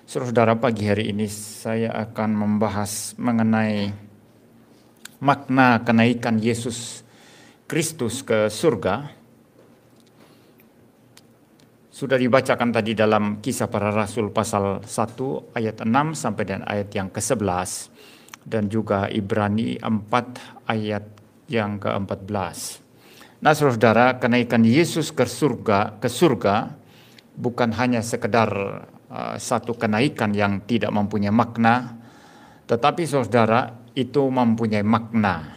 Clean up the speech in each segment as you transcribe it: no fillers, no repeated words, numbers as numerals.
Saudara, pagi hari ini saya akan membahas mengenai makna kenaikan Yesus Kristus ke surga. Sudah dibacakan tadi dalam Kisah Para Rasul pasal 1 ayat 6 sampai dengan ayat yang ke-11 dan juga Ibrani 4 ayat yang ke-14. Nah, saudara, kenaikan Yesus ke surga bukan hanya sekedar satu kenaikan yang tidak mempunyai makna, tetapi saudara, itu mempunyai makna.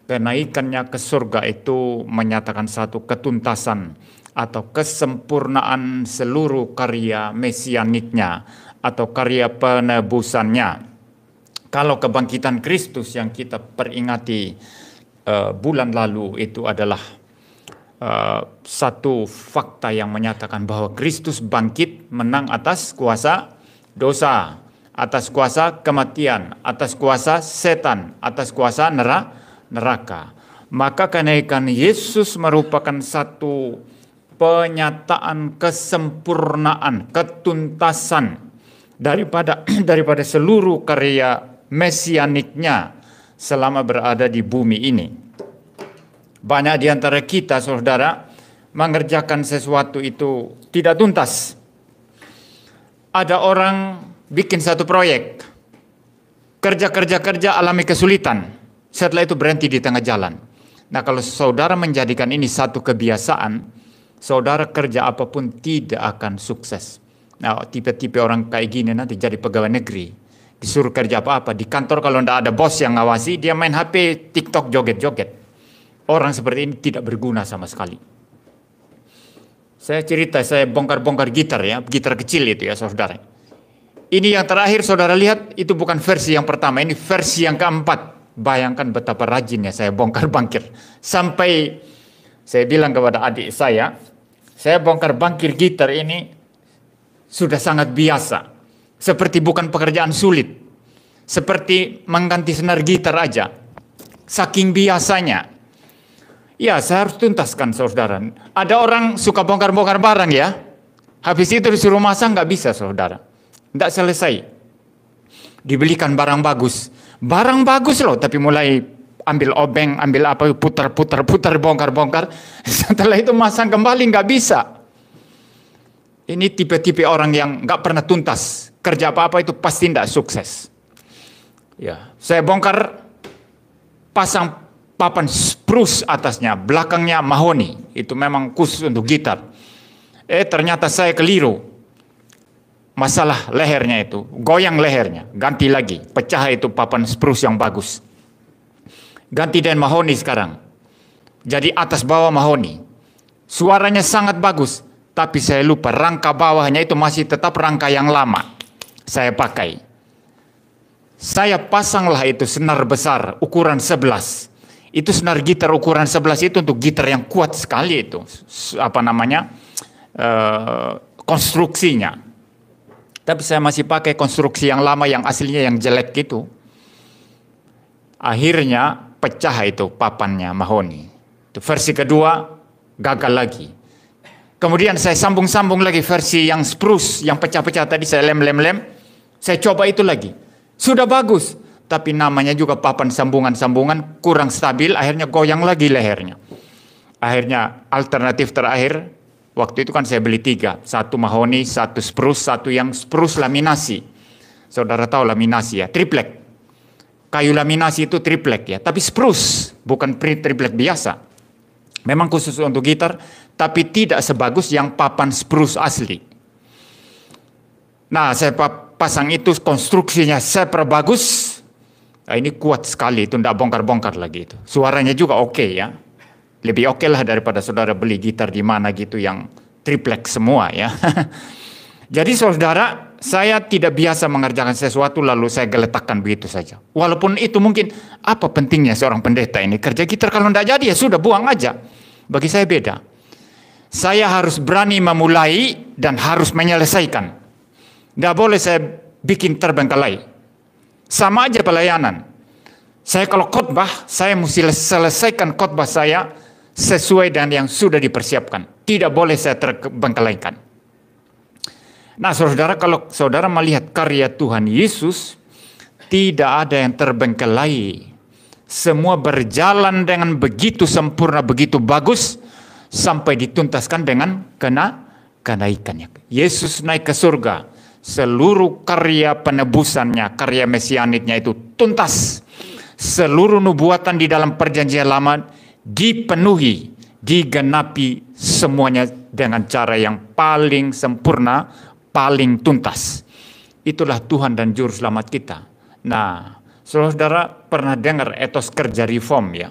Kenaikannya ke surga itu menyatakan satu ketuntasan atau kesempurnaan seluruh karya mesianiknya atau karya penebusannya. Kalau kebangkitan Kristus yang kita peringati bulan lalu itu adalah satu fakta yang menyatakan bahwa Kristus bangkit menang atas kuasa dosa, atas kuasa kematian, atas kuasa setan, atas kuasa neraka. Maka kenaikan Yesus merupakan satu penyataan kesempurnaan, ketuntasan daripada seluruh karya mesianiknya selama berada di bumi ini. Banyak di antara kita, saudara, mengerjakan sesuatu itu tidak tuntas. Ada orang bikin satu proyek, kerja, alami kesulitan. Setelah itu berhenti di tengah jalan. Nah, kalau saudara menjadikan ini satu kebiasaan, saudara kerja apapun tidak akan sukses. Nah, tipe-tipe orang kayak gini nanti jadi pegawai negeri. Disuruh kerja apa-apa. Di kantor kalau tidak ada bos yang ngawasi, dia main HP, TikTok, joget-joget. Orang seperti ini tidak berguna sama sekali. Saya cerita, saya bongkar-bongkar gitar ya, gitar kecil itu ya saudara. Ini yang terakhir saudara lihat, itu bukan versi yang pertama, ini versi yang keempat. Bayangkan betapa rajinnya saya bongkar-bangkir. Sampai saya bilang kepada adik saya bongkar-bangkir gitar ini sudah sangat biasa. Seperti bukan pekerjaan sulit. Seperti mengganti senar gitar aja. Saking biasanya. Ya, saya harus tuntaskan saudara. Ada orang suka bongkar-bongkar barang ya. Habis itu disuruh masang nggak bisa saudara. Nggak selesai. Dibelikan barang bagus. Barang bagus loh, tapi mulai ambil obeng, ambil apa, putar-putar, bongkar-bongkar. Setelah itu masang kembali nggak bisa. Ini tipe-tipe orang yang nggak pernah tuntas. Kerja apa-apa itu pasti nggak sukses. Ya, saya bongkar, pasang papan spruce atasnya, belakangnya mahoni. Itu memang khusus untuk gitar. Ternyata saya keliru. Masalah lehernya itu, goyang lehernya, ganti lagi, pecah itu papan spruce yang bagus. Ganti dengan mahoni sekarang. Jadi atas bawah mahoni. Suaranya sangat bagus, tapi saya lupa rangka bawahnya itu masih tetap rangka yang lama. Saya pakai. Saya pasanglah itu senar besar, ukuran 11. Itu senar gitar ukuran 11 itu untuk gitar yang kuat sekali itu. Konstruksinya. Tapi saya masih pakai konstruksi yang lama yang aslinya yang jelek gitu. Akhirnya pecah itu papannya mahoni. Itu versi kedua gagal lagi. Kemudian saya sambung-sambung lagi versi yang spruce, yang pecah-pecah tadi saya lem. Saya coba itu lagi. Sudah bagus. Tapi namanya juga papan sambungan-sambungan kurang stabil, akhirnya goyang lagi lehernya. Akhirnya alternatif terakhir, waktu itu kan saya beli 3. Satu mahoni, satu spruce, satu yang spruce laminasi. Saudara tahu laminasi ya, triplek. Kayu laminasi itu triplek ya, tapi spruce, bukan triplek biasa. Memang khusus untuk gitar, tapi tidak sebagus yang papan spruce asli. Nah, saya pasang itu, konstruksinya saya perbagus. Nah, ini kuat sekali, itu tidak bongkar-bongkar lagi itu. Suaranya juga oke ya. Lebih oke lah daripada saudara beli gitar di mana gitu yang triplek semua ya. Jadi saudara, saya tidak biasa mengerjakan sesuatu lalu saya geletakkan begitu saja. Walaupun itu mungkin apa pentingnya seorang pendeta ini kerja gitar, kalau tidak jadi ya sudah buang aja. Bagi saya beda. Saya harus berani memulai dan harus menyelesaikan. Tidak boleh saya bikin terbengkalai. Sama aja pelayanan. Saya kalau khotbah, saya mesti selesaikan khotbah saya sesuai dengan yang sudah dipersiapkan. Tidak boleh saya terbengkalaikan. Nah, saudara, kalau saudara melihat karya Tuhan Yesus, tidak ada yang terbengkelai. Semua berjalan dengan begitu sempurna, begitu bagus, sampai dituntaskan dengan kenaikannya. Yesus naik ke surga. Seluruh karya penebusannya, karya mesianiknya itu tuntas. Seluruh nubuatan di dalam perjanjian lama dipenuhi, digenapi semuanya dengan cara yang paling sempurna, paling tuntas. Itulah Tuhan dan Juru Selamat kita. Nah, saudara pernah dengar etos kerja reform ya?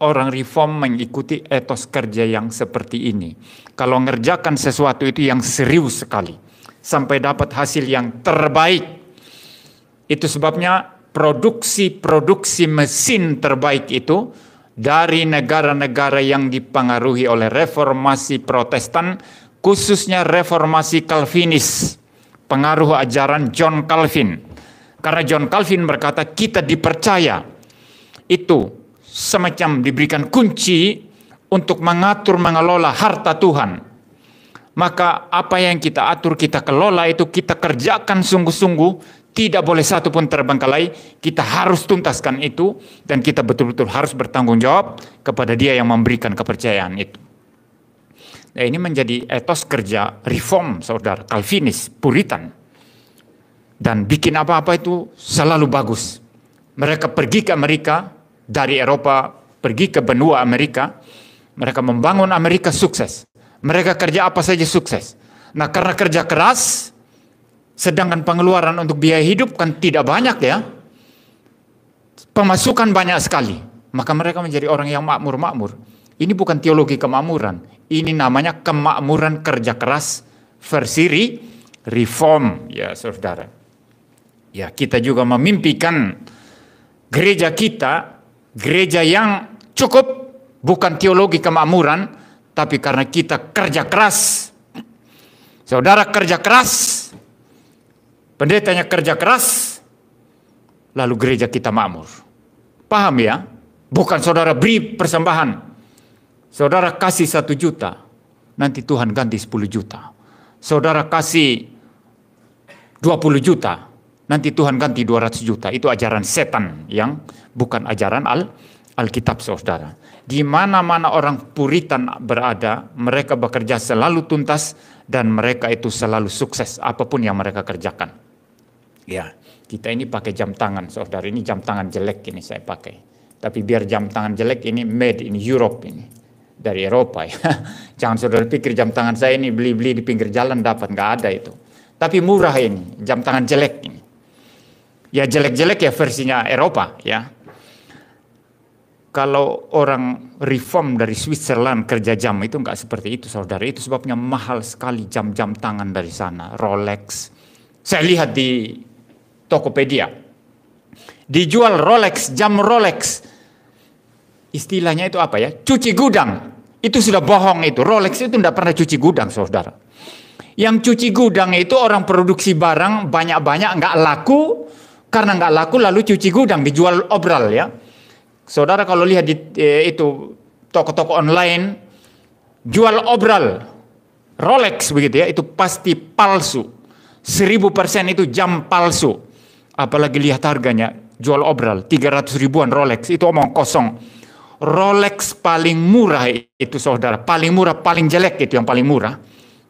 Orang reform mengikuti etos kerja yang seperti ini. Kalau ngerjakan sesuatu itu yang serius sekali, sampai dapat hasil yang terbaik. Itu sebabnya produksi mesin terbaik itu dari negara-negara yang dipengaruhi oleh reformasi Protestan, khususnya reformasi Calvinis, pengaruh ajaran John Calvin. Karena John Calvin berkata kita dipercaya itu semacam diberikan kunci untuk mengatur mengelola harta Tuhan. Maka apa yang kita atur, kita kelola itu kita kerjakan sungguh-sungguh, tidak boleh satu pun terbengkalai. Kita harus tuntaskan itu dan kita betul-betul harus bertanggung jawab kepada Dia yang memberikan kepercayaan itu. Nah, ini menjadi etos kerja reform, saudara, Calvinis, Puritan. Dan bikin apa-apa itu selalu bagus. Mereka pergi ke Amerika, dari Eropa pergi ke benua Amerika, mereka membangun Amerika sukses. Mereka kerja apa saja sukses. Nah, karena kerja keras, sedangkan pengeluaran untuk biaya hidup kan tidak banyak ya. Pemasukan banyak sekali. Maka mereka menjadi orang yang makmur-makmur. Ini bukan teologi kemakmuran. Ini namanya kemakmuran kerja keras versi reform ya saudara. Ya, kita juga memimpikan gereja kita, gereja yang cukup bukan teologi kemakmuran, tapi karena kita kerja keras. Saudara kerja keras, pendetanya kerja keras, lalu gereja kita makmur. Paham ya? Bukan saudara beri persembahan. Saudara kasih 1 juta, nanti Tuhan ganti 10 juta. Saudara kasih 20 juta, nanti Tuhan ganti 200 juta. Itu ajaran setan yang bukan ajaran Alkitab, saudara. Di mana-mana orang Puritan berada, mereka bekerja selalu tuntas dan mereka itu selalu sukses apapun yang mereka kerjakan. Ya, kita ini pakai jam tangan, saudara. Ini jam tangan jelek ini saya pakai. Tapi biar jam tangan jelek ini made in Europe ini, dari Eropa ya. Jangan saudara pikir jam tangan saya ini beli-beli di pinggir jalan dapat, nggak ada itu. Tapi murah ini, jam tangan jelek ini. Ya jelek-jelek ya versinya Eropa ya. Kalau orang reform dari Switzerland kerja jam itu nggak seperti itu saudara. Itu sebabnya mahal sekali jam-jam tangan dari sana. Rolex. Saya lihat di Tokopedia. Dijual Rolex, jam Rolex. Istilahnya itu apa ya? Cuci gudang. Itu sudah bohong itu. Rolex itu tidak pernah cuci gudang saudara. Yang cuci gudang itu orang produksi barang banyak-banyak nggak laku. Karena nggak laku lalu cuci gudang, dijual obral ya. Saudara kalau lihat di itu toko-toko online jual obral Rolex begitu ya, itu pasti palsu. 1000% itu jam palsu. Apalagi lihat harganya, jual obral 300 ribuan Rolex, itu omong kosong. Rolex paling murah itu saudara, paling murah, paling jelek itu yang paling murah.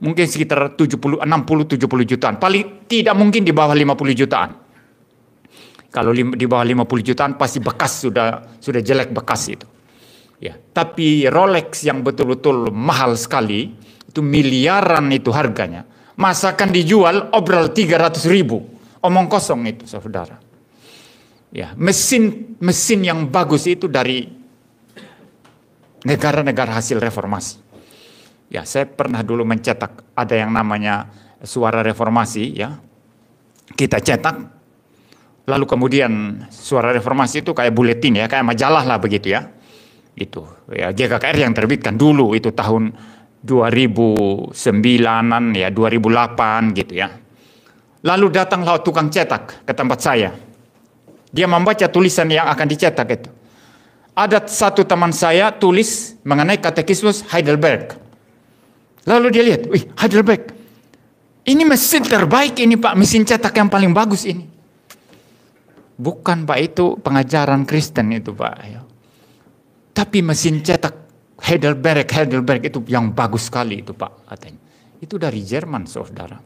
Mungkin sekitar 60-70 jutaan. Paling tidak mungkin di bawah 50 jutaan. Kalau di bawah 50 jutaan pasti bekas, sudah jelek bekas itu. Ya, tapi Rolex yang betul-betul mahal sekali, itu miliaran itu harganya. Masakan dijual obral 300 ribu. Omong kosong itu saudara. Ya, mesin yang bagus itu dari negara-negara hasil reformasi. Ya, saya pernah dulu mencetak, ada yang namanya Suara Reformasi ya. Kita cetak. Lalu kemudian Suara Reformasi itu kayak buletin ya, kayak majalah lah begitu ya. Itu ya GKKR yang terbitkan dulu itu tahun 2009-an ya, 2008 gitu ya. Lalu datanglah tukang cetak ke tempat saya. Dia membaca tulisan yang akan dicetak itu. Ada satu teman saya tulis mengenai katekismus Heidelberg. Lalu dia lihat, wih Heidelberg, Ini mesin terbaik ini Pak, mesin cetak yang paling bagus ini. Bukan Pak, itu pengajaran Kristen itu Pak. Ya. Tapi mesin cetak Heidelberg itu yang bagus sekali itu Pak katanya. Itu dari Jerman saudara.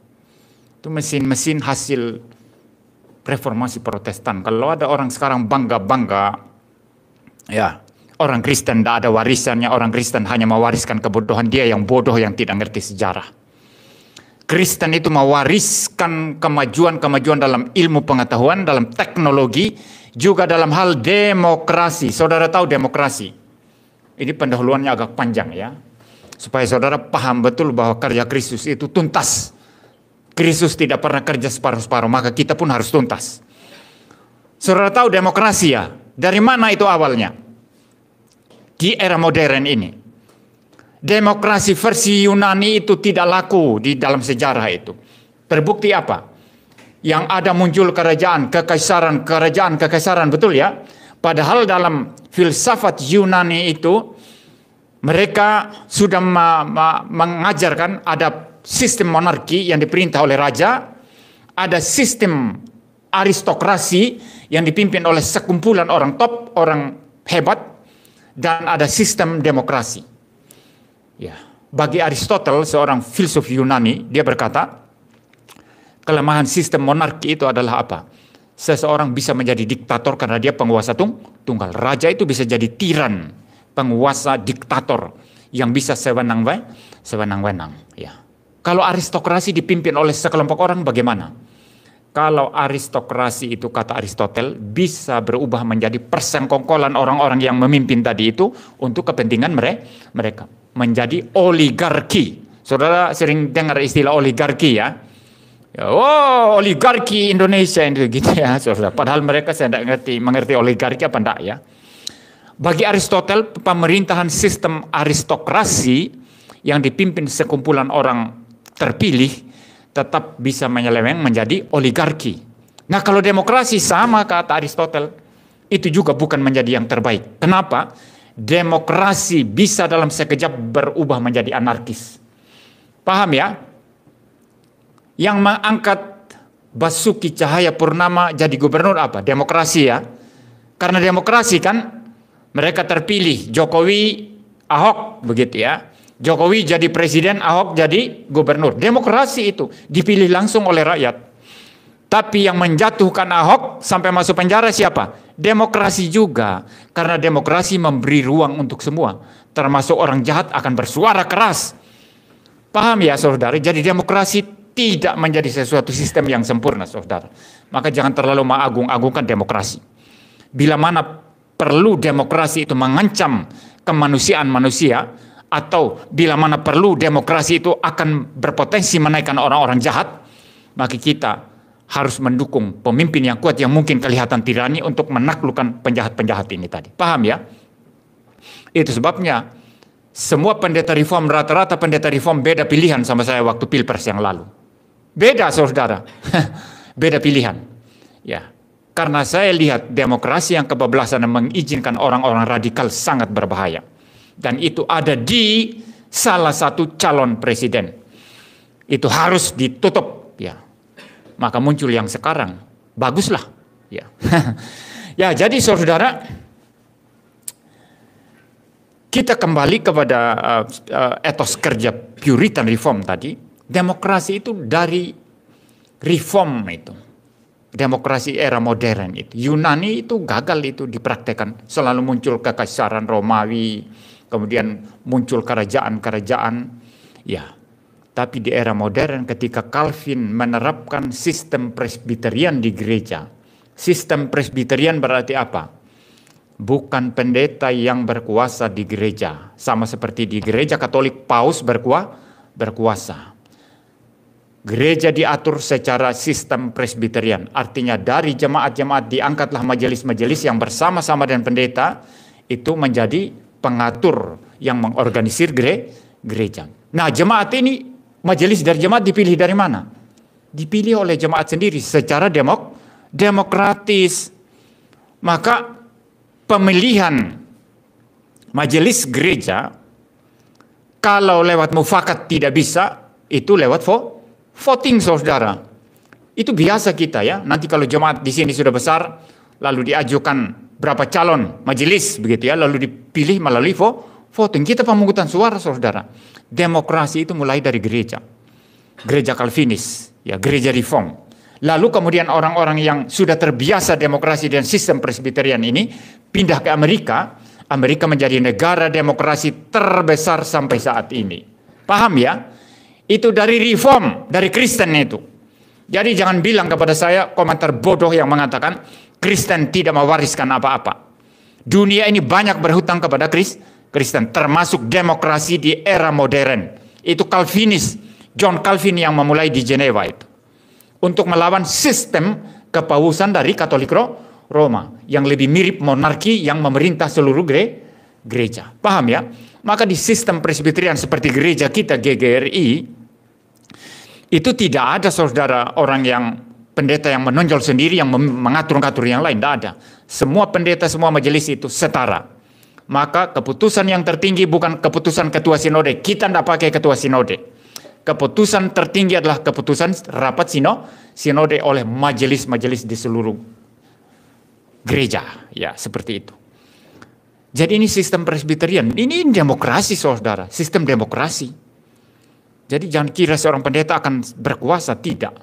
Itu mesin-mesin hasil reformasi Protestan. Kalau ada orang sekarang bangga-bangga, ya orang Kristen tidak ada warisannya, orang Kristen hanya mewariskan kebodohan, dia yang bodoh yang tidak ngerti sejarah. Kristen itu mewariskan kemajuan-kemajuan dalam ilmu pengetahuan, dalam teknologi, juga dalam hal demokrasi. Saudara tahu demokrasi. Ini pendahuluannya agak panjang ya. Supaya saudara paham betul bahwa karya Kristus itu tuntas. Kristus tidak pernah kerja separuh-separuh, maka kita pun harus tuntas. Saudara tahu demokrasi ya? Dari mana itu awalnya? Di era modern ini. Demokrasi versi Yunani itu tidak laku di dalam sejarah itu. Terbukti apa? Yang ada muncul kerajaan, kekaisaran, betul ya? Padahal dalam filsafat Yunani itu, mereka sudah mengajarkan ada sistem monarki yang diperintah oleh raja, ada sistem aristokrasi yang dipimpin oleh sekumpulan orang top, orang hebat, dan ada sistem demokrasi. Ya, bagi Aristoteles, seorang filsuf Yunani, dia berkata, kelemahan sistem monarki itu adalah apa? Seseorang bisa menjadi diktator karena dia penguasa tunggal. Raja itu bisa jadi tiran, penguasa diktator yang bisa sewenang-wenang. Ya. Kalau aristokrasi dipimpin oleh sekelompok orang bagaimana? Kalau aristokrasi itu kata Aristoteles bisa berubah menjadi persengkongkolan orang-orang yang memimpin tadi itu untuk kepentingan mereka. Menjadi oligarki. Saudara sering dengar istilah oligarki ya? Oh, oligarki Indonesia itu gitu ya, saudara. Padahal mereka saya tidak mengerti oligarki apa enggak ya. Bagi Aristoteles, pemerintahan sistem aristokrasi yang dipimpin sekumpulan orang terpilih tetap bisa menyeleweng menjadi oligarki. Nah, kalau demokrasi sama kata Aristoteles, itu juga bukan menjadi yang terbaik. Kenapa? Demokrasi bisa dalam sekejap berubah menjadi anarkis. Paham ya? Yang mengangkat Basuki Cahayapurnama jadi gubernur apa? Demokrasi ya. Karena demokrasi kan mereka terpilih, Jokowi, Ahok begitu ya. Jokowi jadi presiden, Ahok jadi gubernur. Demokrasi itu dipilih langsung oleh rakyat. Tapi yang menjatuhkan Ahok sampai masuk penjara siapa? Demokrasi juga. Karena demokrasi memberi ruang untuk semua. Termasuk orang jahat akan bersuara keras. Paham ya saudara? Jadi demokrasi tidak menjadi sesuatu sistem yang sempurna saudara. Maka jangan terlalu mengagung-agungkan demokrasi. Bila mana perlu demokrasi itu mengancam kemanusiaan manusia, atau bila mana perlu demokrasi itu akan berpotensi menaikkan orang-orang jahat, maka kita harus mendukung pemimpin yang kuat yang mungkin kelihatan tirani untuk menaklukkan penjahat-penjahat ini tadi. Paham ya? Itu sebabnya semua pendeta reform, rata-rata pendeta reform beda pilihan sama saya waktu Pilpres yang lalu. Beda saudara. Beda pilihan. Ya. Karena saya lihat demokrasi yang kebablasan dan mengizinkan orang-orang radikal sangat berbahaya. Dan itu ada di salah satu calon presiden. Itu harus ditutup ya. Maka muncul yang sekarang. Baguslah ya. Ya, jadi saudara, kita kembali kepada etos kerja Puritan reform tadi. Demokrasi itu dari reform itu. Demokrasi era modern itu. Yunani itu gagal itu dipraktekkan. Selalu muncul kekaisaran Romawi, kemudian muncul kerajaan-kerajaan. Ya, tapi di era modern ketika Calvin menerapkan sistem presbiterian di gereja. Sistem presbiterian berarti apa? Bukan pendeta yang berkuasa di gereja. Sama seperti di gereja Katolik, paus berkuasa. Gereja diatur secara sistem presbiterian. Artinya dari jemaat-jemaat diangkatlah majelis-majelis yang bersama-sama dengan pendeta itu menjadi pengatur yang mengorganisir gereja. Nah, jemaat ini, majelis dari jemaat dipilih dari mana? Dipilih oleh jemaat sendiri secara demokratis. Maka pemilihan majelis gereja kalau lewat mufakat tidak bisa, itu lewat Voting saudara, itu biasa kita ya. Nanti kalau jemaat di sini sudah besar, lalu diajukan berapa calon majelis begitu ya, lalu dipilih melalui voting. Kita pemungutan suara saudara. Demokrasi itu mulai dari gereja Calvinis, ya gereja Reform. Lalu kemudian orang-orang yang sudah terbiasa demokrasi dan sistem presbyterian ini pindah ke Amerika. Amerika menjadi negara demokrasi terbesar sampai saat ini. Paham ya? Itu dari Reform, dari Kristen itu. Jadi jangan bilang kepada saya komentar bodoh yang mengatakan Kristen tidak mewariskan apa-apa. Dunia ini banyak berhutang kepada Kristen, termasuk demokrasi di era modern. Itu Calvinis, John Calvin yang memulai di Jenewa itu. Untuk melawan sistem kepausan dari Katolik Roma yang lebih mirip monarki yang memerintah seluruh gereja. Paham ya? Maka di sistem presbyterian seperti gereja kita GGRI itu tidak ada saudara orang yang pendeta yang menonjol sendiri yang mengatur-ngatur yang lain, tidak ada. Semua pendeta, semua majelis itu setara. Maka keputusan yang tertinggi bukan keputusan ketua sinode. Kita tidak pakai ketua sinode. Keputusan tertinggi adalah keputusan rapat sinode oleh majelis-majelis di seluruh gereja. Ya, seperti itu. Jadi ini sistem presbyterian. Ini demokrasi saudara, sistem demokrasi. Jadi jangan kira seorang pendeta akan berkuasa, tidak.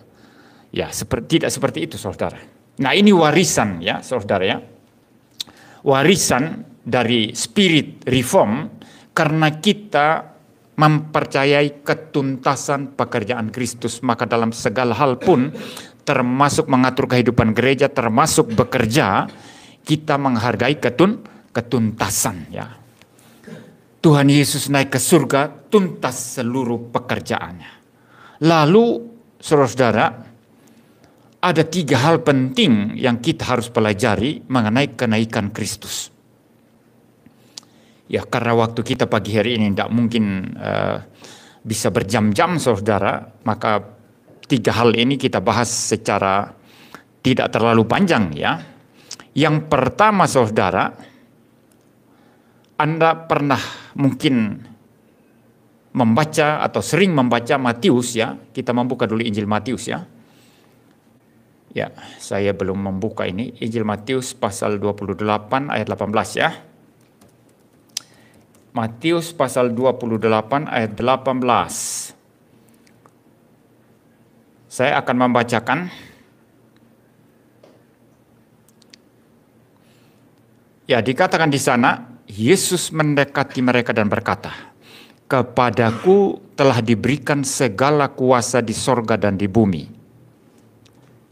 Ya, tidak seperti itu saudara. Nah, ini warisan ya saudara ya. Warisan dari spirit reform karena kita mempercayai ketuntasan pekerjaan Kristus, maka dalam segala hal pun termasuk mengatur kehidupan gereja, termasuk bekerja, kita menghargai ketuntasan ya. Tuhan Yesus naik ke surga, tuntas seluruh pekerjaannya. Lalu, saudara-saudara, ada 3 hal penting yang kita harus pelajari mengenai kenaikan Kristus. Ya, karena waktu kita pagi hari ini tidak mungkin bisa berjam-jam, saudara, maka 3 hal ini kita bahas secara tidak terlalu panjang ya. Yang pertama, saudara, Anda pernah mungkin membaca atau sering membaca Matius ya. Kita membuka dulu Injil Matius ya. Ya, saya belum membuka ini. Injil Matius pasal 28 ayat 18 ya. Matius pasal 28 ayat 18. Saya akan membacakan. Ya, dikatakan di sana, Yesus mendekati mereka dan berkata, "Kepadaku telah diberikan segala kuasa di sorga dan di bumi."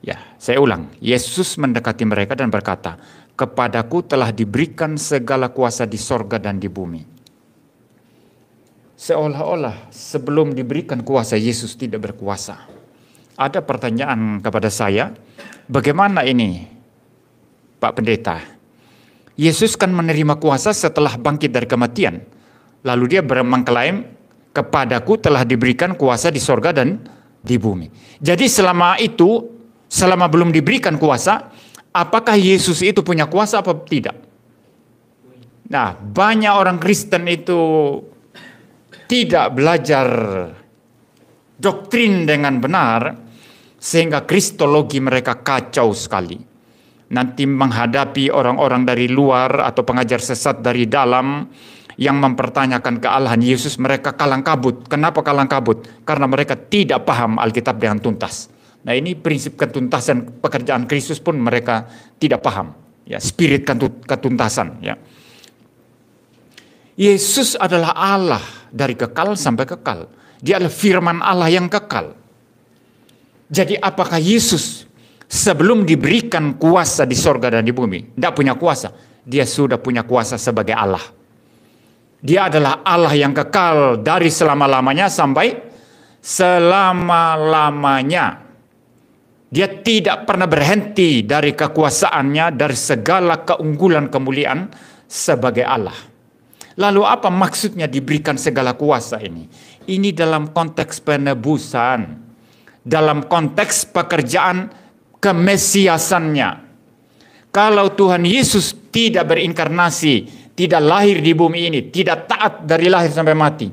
Ya, saya ulang. Yesus mendekati mereka dan berkata, "Kepadaku telah diberikan segala kuasa di sorga dan di bumi." Seolah-olah sebelum diberikan kuasa, Yesus tidak berkuasa. Ada pertanyaan kepada saya, bagaimana ini, Pak Pendeta? Yesus kan menerima kuasa setelah bangkit dari kematian. Lalu dia mengklaim, "Kepadaku telah diberikan kuasa di sorga dan di bumi." Jadi selama itu, selama belum diberikan kuasa, apakah Yesus itu punya kuasa apa tidak? Nah, banyak orang Kristen itu tidak belajar doktrin dengan benar, sehingga kristologi mereka kacau sekali. Nanti menghadapi orang-orang dari luar atau pengajar sesat dari dalam yang mempertanyakan kealahan Yesus, mereka kalang kabut. Kenapa kalang kabut? Karena mereka tidak paham Alkitab dengan tuntas. Nah, ini prinsip ketuntasan pekerjaan Kristus pun mereka tidak paham. Ya, spirit ketuntasan. Ya. Yesus adalah Allah dari kekal sampai kekal. Dia adalah firman Allah yang kekal. Jadi apakah Yesus sebelum diberikan kuasa di sorga dan di bumi, tidak punya kuasa? Dia sudah punya kuasa sebagai Allah. Dia adalah Allah yang kekal dari selama-lamanya sampai selama-lamanya. Dia tidak pernah berhenti dari kekuasaannya, dari segala keunggulan kemuliaan sebagai Allah. Lalu apa maksudnya diberikan segala kuasa ini? Ini dalam konteks penebusan, dalam konteks pekerjaan kemesiasannya. Kalau Tuhan Yesus tidak berinkarnasi, tidak lahir di bumi ini, tidak taat dari lahir sampai mati,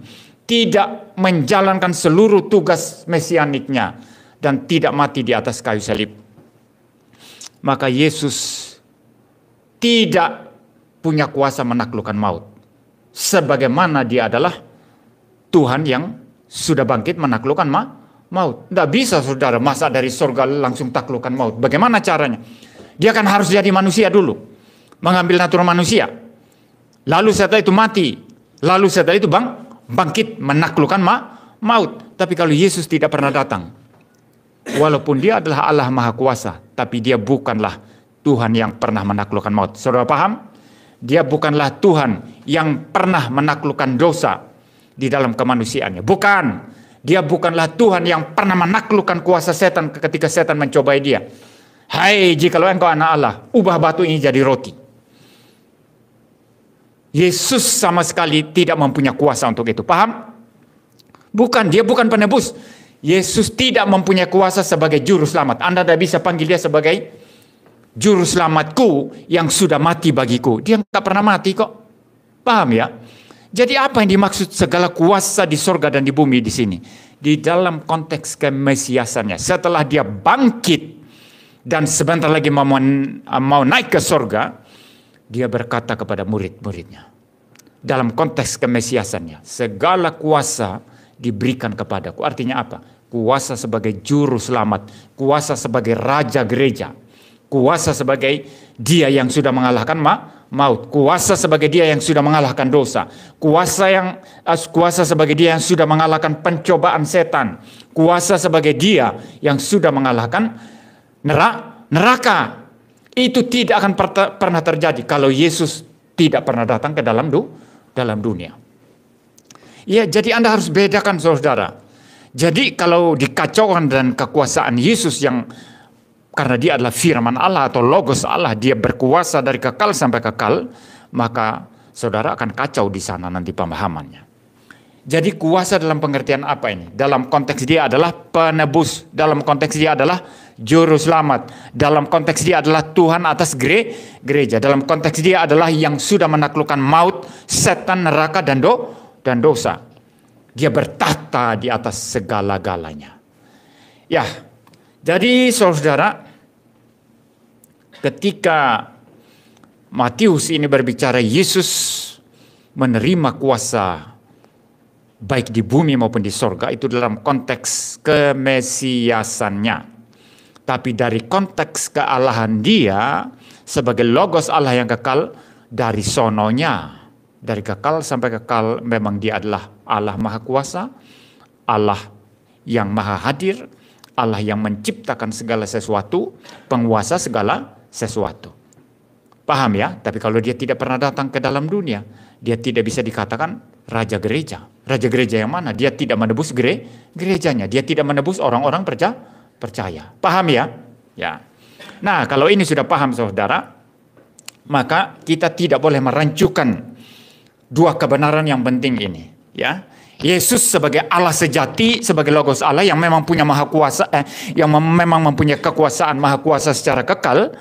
tidak menjalankan seluruh tugas mesianiknya, dan tidak mati di atas kayu salib, maka Yesus tidak punya kuasa menaklukkan maut. Sebagaimana dia adalah Tuhan yang sudah bangkit menaklukkan maut. Tidak bisa saudara masa dari surga langsung taklukkan maut. Bagaimana caranya? Dia kan harus jadi manusia dulu, mengambil natur manusia, lalu setelah itu mati, lalu setelah itu bangkit menaklukkan maut. Tapi kalau Yesus tidak pernah datang, walaupun dia adalah Allah Maha Kuasa, tapi dia bukanlah Tuhan yang pernah menaklukkan maut. Saudara paham? Dia bukanlah Tuhan yang pernah menaklukkan dosa di dalam kemanusiaannya. Bukan. Dia bukanlah Tuhan yang pernah menaklukkan kuasa setan ketika setan mencobai dia. Hai, jikalau engkau anak Allah, ubah batu ini jadi roti. Yesus sama sekali tidak mempunyai kuasa untuk itu. Paham? Bukan, dia bukan penebus. Yesus tidak mempunyai kuasa sebagai juru selamat. Anda tidak bisa panggil dia sebagai juru selamatku yang sudah mati bagiku. Dia nggak pernah mati kok. Paham ya? Jadi apa yang dimaksud segala kuasa di sorga dan di bumi di sini? Di dalam konteks kemesiasannya. Setelah dia bangkit dan sebentar lagi mau naik ke sorga, dia berkata kepada murid-muridnya. Dalam konteks kemesiasannya, segala kuasa diberikan kepadaku. Artinya apa? Kuasa sebagai juru selamat, kuasa sebagai raja gereja, kuasa sebagai dia yang sudah mengalahkan maut, kuasa sebagai dia yang sudah mengalahkan dosa, kuasa sebagai dia yang sudah mengalahkan pencobaan setan, kuasa sebagai dia yang sudah mengalahkan neraka. Itu tidak akan pernah terjadi kalau Yesus tidak pernah datang ke dalam dunia. Ya, jadi Anda harus bedakan saudara. Jadi kalau dikacaukan dan kekuasaan Yesus yang karena dia adalah firman Allah atau logos Allah, dia berkuasa dari kekal sampai kekal, maka saudara akan kacau di sana nanti pemahamannya. Jadi kuasa dalam pengertian apa ini? Dalam konteks dia adalah penebus, dalam konteks dia adalah juru selamat, dalam konteks dia adalah Tuhan atas gereja, dalam konteks dia adalah yang sudah menaklukkan maut, setan, neraka dan dosa. Dia bertahta di atas segala-galanya. Ya, jadi saudara, ketika Matius ini berbicara Yesus menerima kuasa baik di bumi maupun di sorga, itu dalam konteks kemesiasannya. Tapi dari konteks kealahan dia sebagai logos Allah yang kekal, dari sononya, dari kekal sampai kekal, memang dia adalah Allah Maha Kuasa, Allah yang Maha Hadir, Allah yang menciptakan segala sesuatu, penguasa segala sesuatu. Paham ya? Tapi kalau dia tidak pernah datang ke dalam dunia, dia tidak bisa dikatakan raja gereja. Raja gereja yang mana? Dia tidak menebus gerejanya. Dia tidak menebus orang-orang percaya. Paham ya? Ya. Nah, kalau ini sudah paham saudara, maka kita tidak boleh merancukan dua kebenaran yang penting ini. Ya, Yesus sebagai Allah sejati, sebagai logos Allah yang memang punya maha kuasa, yang memang mempunyai kekuasaan maha kuasa secara kekal,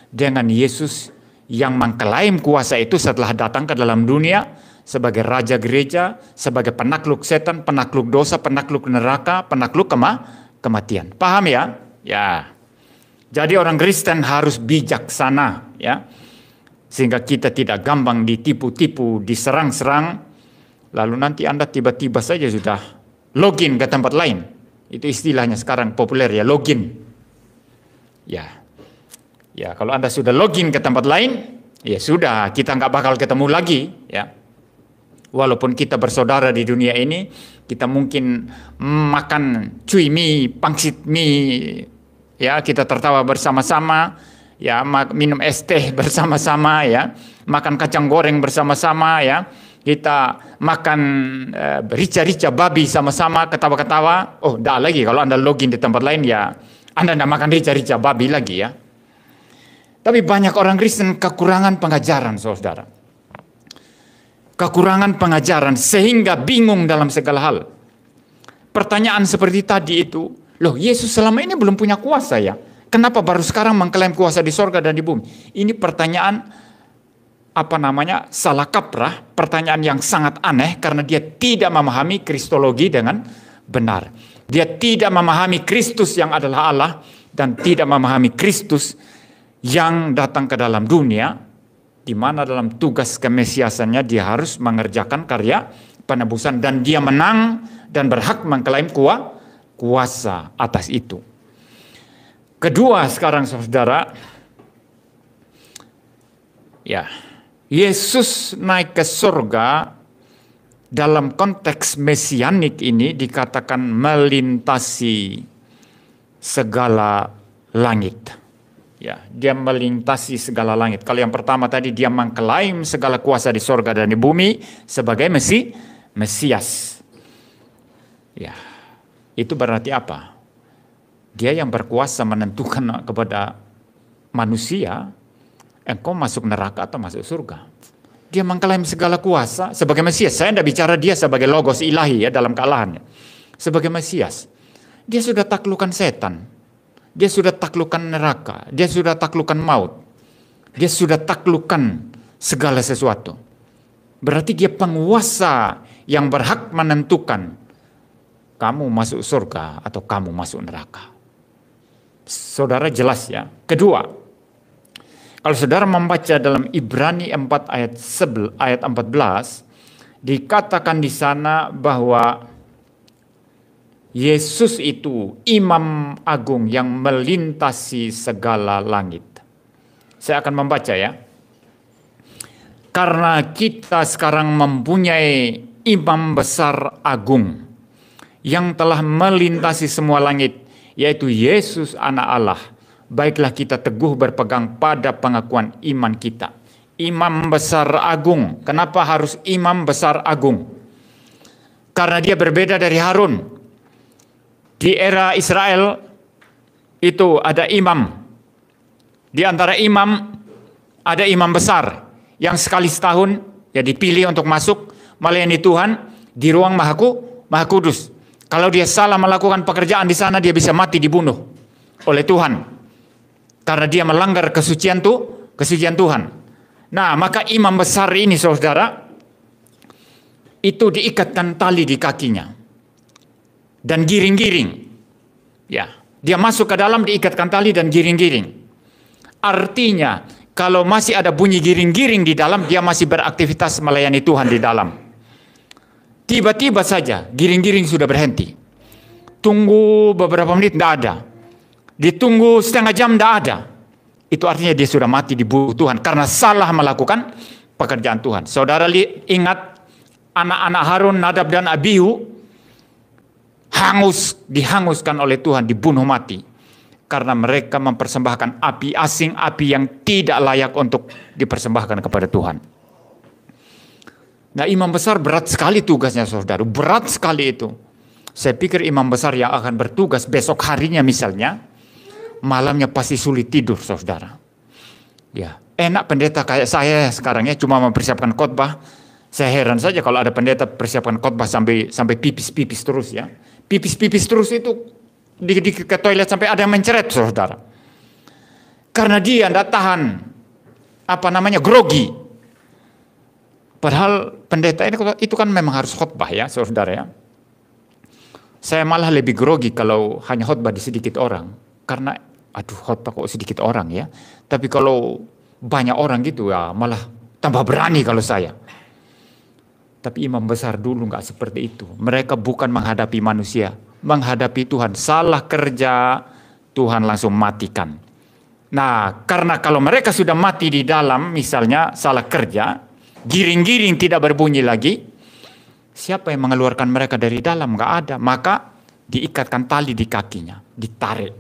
dengan Yesus yang mengklaim kuasa itu setelah datang ke dalam dunia sebagai raja gereja, sebagai penakluk setan, penakluk dosa, penakluk neraka, penakluk kematian. Paham ya? Ya. Jadi orang Kristen harus bijaksana ya. Sehingga kita tidak gampang ditipu-tipu, diserang-serang, lalu nanti Anda tiba-tiba saja sudah login ke tempat lain. Itu istilahnya sekarang populer ya, login. Ya, kalau Anda sudah login ke tempat lain, ya sudah, kita nggak bakal ketemu lagi. Ya, walaupun kita bersaudara di dunia ini, kita mungkin makan cuy mie, pangsit mie, ya kita tertawa bersama-sama. Ya, minum es teh bersama-sama ya, makan kacang goreng bersama-sama ya, kita makan rica-rica babi sama-sama, ketawa-ketawa. Oh, dah lagi kalau Anda login di tempat lain ya, Anda tidak makan rica-rica babi lagi ya. Tapi banyak orang Kristen kekurangan pengajaran saudara, kekurangan pengajaran sehingga bingung dalam segala hal. Pertanyaan seperti tadi itu, loh Yesus selama ini belum punya kuasa ya? Kenapa baru sekarang mengklaim kuasa di sorga dan di bumi? Ini pertanyaan salah kaprah, pertanyaan yang sangat aneh karena dia tidak memahami kristologi dengan benar. Dia tidak memahami Kristus yang adalah Allah dan tidak memahami Kristus yang datang ke dalam dunia, di mana dalam tugas kemesiasannya dia harus mengerjakan karya penebusan dan dia menang dan berhak mengklaim kuasa atas itu. Kedua sekarang saudara, ya, Yesus naik ke surga dalam konteks mesianik ini dikatakan melintasi segala langit. Ya, dia melintasi segala langit. Kalau yang pertama tadi dia mengklaim segala kuasa di surga dan di bumi sebagai Mesias. Ya, itu berarti apa? Dia yang berkuasa menentukan kepada manusia, engkau masuk neraka atau masuk surga. Dia mengklaim segala kuasa sebagai Mesias. Saya tidak bicara dia sebagai logos ilahi ya dalam kealahannya. Sebagai Mesias. Dia sudah taklukkan setan. Dia sudah taklukkan neraka. Dia sudah taklukkan maut. Dia sudah taklukkan segala sesuatu. Berarti dia penguasa yang berhak menentukan kamu masuk surga atau kamu masuk neraka. Saudara jelas ya. Kedua, kalau saudara membaca dalam Ibrani 4 ayat 14, dikatakan di sana bahwa Yesus itu imam agung yang melintasi segala langit. Saya akan membaca ya. Karena kita sekarang mempunyai imam besar agung yang telah melintasi semua langit, yaitu Yesus anak Allah. Baiklah kita teguh berpegang pada pengakuan iman kita. Imam besar agung. Kenapa harus imam besar agung? Karena dia berbeda dari Harun. Di era Israel itu ada imam. Di antara imam ada imam besar yang sekali setahun ya dipilih untuk masuk melayani Tuhan di ruang Maha Kudus. Kalau dia salah melakukan pekerjaan di sana, dia bisa mati dibunuh oleh Tuhan. Karena dia melanggar kesucian Tuhan. Nah, maka imam besar ini saudara, itu diikatkan tali di kakinya. Dan giring-giring. Ya, dia masuk ke dalam diikatkan tali dan giring-giring. Artinya, kalau masih ada bunyi giring-giring di dalam, dia masih beraktivitas melayani Tuhan di dalam. Tiba-tiba saja giring-giring sudah berhenti. Tunggu beberapa menit, tidak ada. Ditunggu setengah jam, tidak ada. Itu artinya dia sudah mati dibunuh Tuhan karena salah melakukan pekerjaan Tuhan. Saudara ingat anak-anak Harun, Nadab dan Abihu dihanguskan oleh Tuhan, dibunuh mati. Karena mereka mempersembahkan api asing, api yang tidak layak untuk dipersembahkan kepada Tuhan. Nah, imam besar berat sekali tugasnya saudara, berat sekali itu. Saya pikir imam besar yang akan bertugas besok harinya misalnya, malamnya pasti sulit tidur saudara. Ya, enak pendeta kayak saya sekarang ya cuma mempersiapkan khotbah. Saya heran saja kalau ada pendeta persiapkan khotbah sampai pipis-pipis terus ya. Pipis-pipis terus itu ke toilet sampai ada yang menceret saudara. Karena dia tidak tahan grogi. Padahal pendeta ini itu kan memang harus khotbah ya saudara ya. Saya malah lebih grogi kalau hanya khotbah di sedikit orang. Karena khotbah kok sedikit orang ya. Tapi kalau banyak orang gitu ya malah tambah berani kalau saya. Tapi imam besar dulu nggak seperti itu. Mereka bukan menghadapi manusia, menghadapi Tuhan. Salah kerja, Tuhan langsung matikan. Nah, karena kalau mereka sudah mati di dalam, misalnya salah kerja, giring-giring tidak berbunyi lagi, siapa yang mengeluarkan mereka dari dalam? Nggak ada. Maka diikatkan tali di kakinya, ditarik.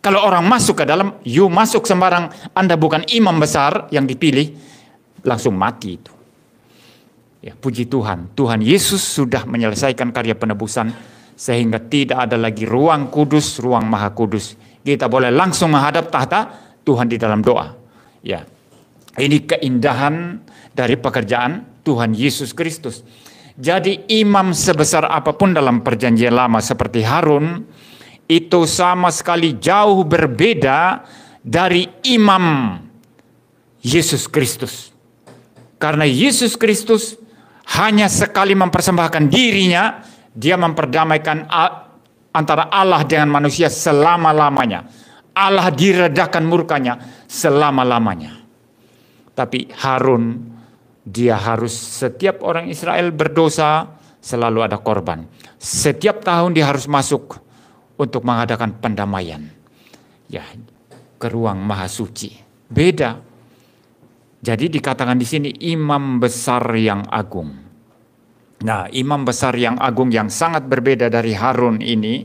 Kalau orang masuk ke dalam, you masuk sembarang, Anda bukan imam besar yang dipilih, langsung mati itu. Ya, puji Tuhan, Tuhan Yesus sudah menyelesaikan karya penebusan sehingga tidak ada lagi ruang kudus, ruang maha kudus. Kita boleh langsung menghadap tahta Tuhan di dalam doa. Ya, ini keindahan dari pekerjaan Tuhan Yesus Kristus. Jadi imam sebesar apapun dalam perjanjian lama seperti Harun, itu sama sekali jauh berbeda dari imam Yesus Kristus. Karena Yesus Kristus hanya sekali mempersembahkan dirinya, dia memperdamaikan antara Allah dengan manusia selama-lamanya. Allah diredakan murkanya selama-lamanya. Tapi Harun, dia harus, setiap orang Israel berdosa selalu ada korban. Setiap tahun dia harus masuk untuk mengadakan pendamaian. Ya, ke ruang maha suci. Beda. Jadi dikatakan di sini imam besar yang agung. Nah, imam besar yang agung yang sangat berbeda dari Harun ini.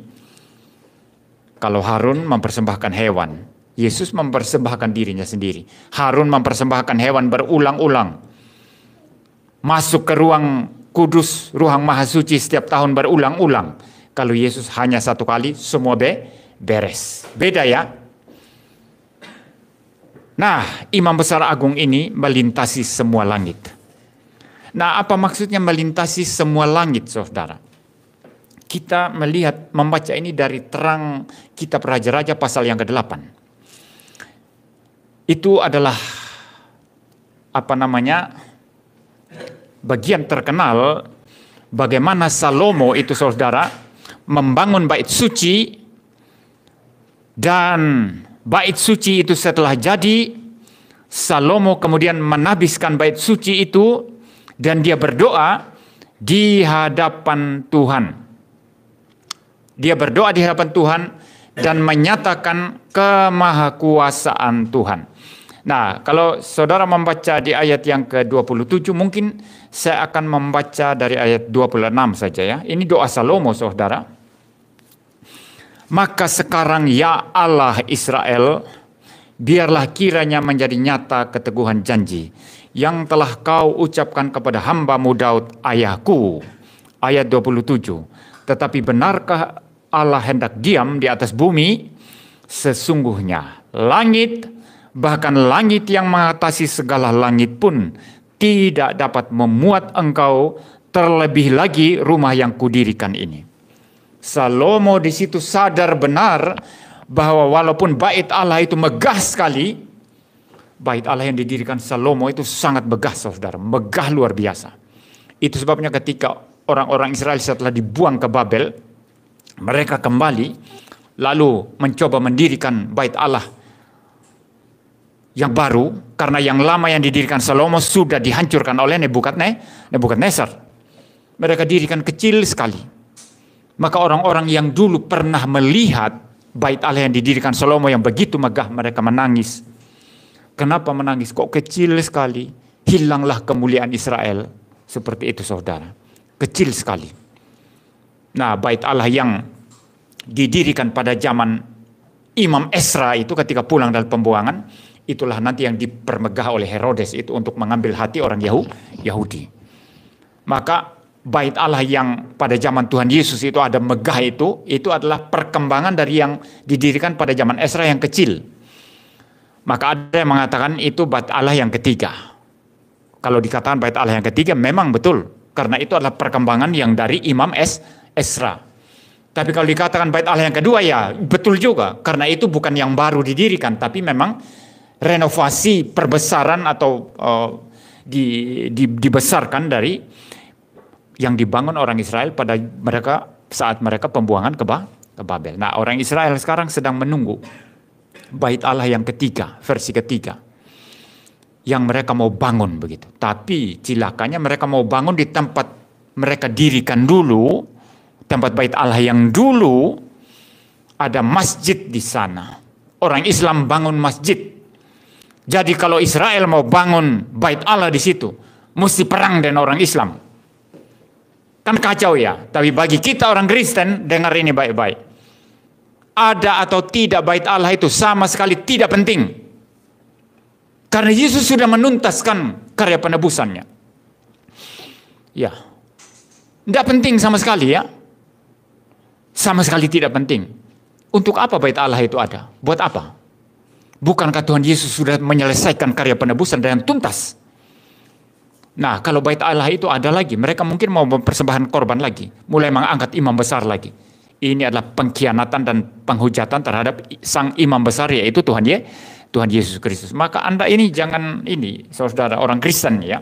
Kalau Harun mempersembahkan hewan, Yesus mempersembahkan dirinya sendiri. Harun mempersembahkan hewan berulang-ulang. Masuk ke ruang kudus, ruang maha suci setiap tahun berulang-ulang. Kalau Yesus hanya satu kali, semua beres. Beda ya. Nah, imam besar agung ini melintasi semua langit. Nah, apa maksudnya melintasi semua langit, saudara? Kita melihat, membaca ini dari terang kitab Raja-Raja pasal yang ke-8. Itu adalah bagian terkenal bagaimana Salomo itu, saudara, membangun bait suci, dan bait suci itu setelah jadi, Salomo kemudian menabiskan bait suci itu dan dia berdoa di hadapan Tuhan. Dia berdoa di hadapan Tuhan dan menyatakan kemahakuasaan Tuhan. Nah, kalau saudara membaca di ayat yang ke-27, mungkin saya akan membaca dari ayat 26 saja ya. Ini doa Salomo, saudara. Maka sekarang ya Allah Israel, biarlah kiranya menjadi nyata keteguhan janji yang telah kau ucapkan kepada hamba-Mu Daud ayahku. Ayat 27. Tetapi benarkah Allah hendak diam di atas bumi? Sesungguhnya langit, bahkan langit yang mengatasi segala langit pun tidak dapat memuat engkau, terlebih lagi rumah yang kudirikan ini. Salomo di situ sadar benar bahwa walaupun bait Allah itu megah sekali, bait Allah yang didirikan Salomo itu sangat megah, saudara, megah luar biasa. Itu sebabnya ketika orang-orang Israel setelah dibuang ke Babel, mereka kembali lalu mencoba mendirikan bait Allah yang baru, karena yang lama yang didirikan Salomo sudah dihancurkan oleh Nebukadnezar. Mereka dirikan kecil sekali. Maka orang-orang yang dulu pernah melihat bait Allah yang didirikan Salomo yang begitu megah, mereka menangis. Kenapa menangis? Kok kecil sekali? Hilanglah kemuliaan Israel. Seperti itu, saudara. Kecil sekali. Nah, bait Allah yang didirikan pada zaman Imam Esra itu ketika pulang dari pembuangan, itulah nanti yang dipermegah oleh Herodes itu untuk mengambil hati orang Yahudi. Maka bait Allah yang pada zaman Tuhan Yesus itu ada megah itu adalah perkembangan dari yang didirikan pada zaman Esra yang kecil. Maka ada yang mengatakan itu bait Allah yang ketiga. Kalau dikatakan bait Allah yang ketiga memang betul, karena itu adalah perkembangan yang dari Imam Esra. Tapi kalau dikatakan bait Allah yang kedua, ya betul juga, karena itu bukan yang baru didirikan, tapi memang renovasi, perbesaran atau dibesarkan dari yang dibangun orang Israel pada saat mereka pembuangan ke Babel. Nah, orang Israel sekarang sedang menunggu bait Allah yang ketiga, versi ketiga, yang mereka mau bangun begitu. Tapi cilakanya mereka mau bangun di tempat mereka dirikan dulu, tempat bait Allah yang dulu ada masjid di sana. Orang Islam bangun masjid. Jadi kalau Israel mau bangun bait Allah di situ, mesti perang dengan orang Islam. Kan kacau ya. Tapi bagi kita orang Kristen, dengar ini baik-baik. Ada atau tidak bait Allah itu sama sekali tidak penting. Karena Yesus sudah menuntaskan karya penebusannya. Ya. Tidak penting sama sekali ya. Sama sekali tidak penting. Untuk apa bait Allah itu ada? Buat apa? Bukankah Tuhan Yesus sudah menyelesaikan karya penebusan dengan tuntas? Nah, kalau bait Allah itu ada lagi, mereka mungkin mau mempersembahkan korban lagi, mulai mengangkat imam besar lagi. Ini adalah pengkhianatan dan penghujatan terhadap sang imam besar, yaitu Tuhan Yesus Kristus. Maka Anda ini jangan saudara orang Kristen ya,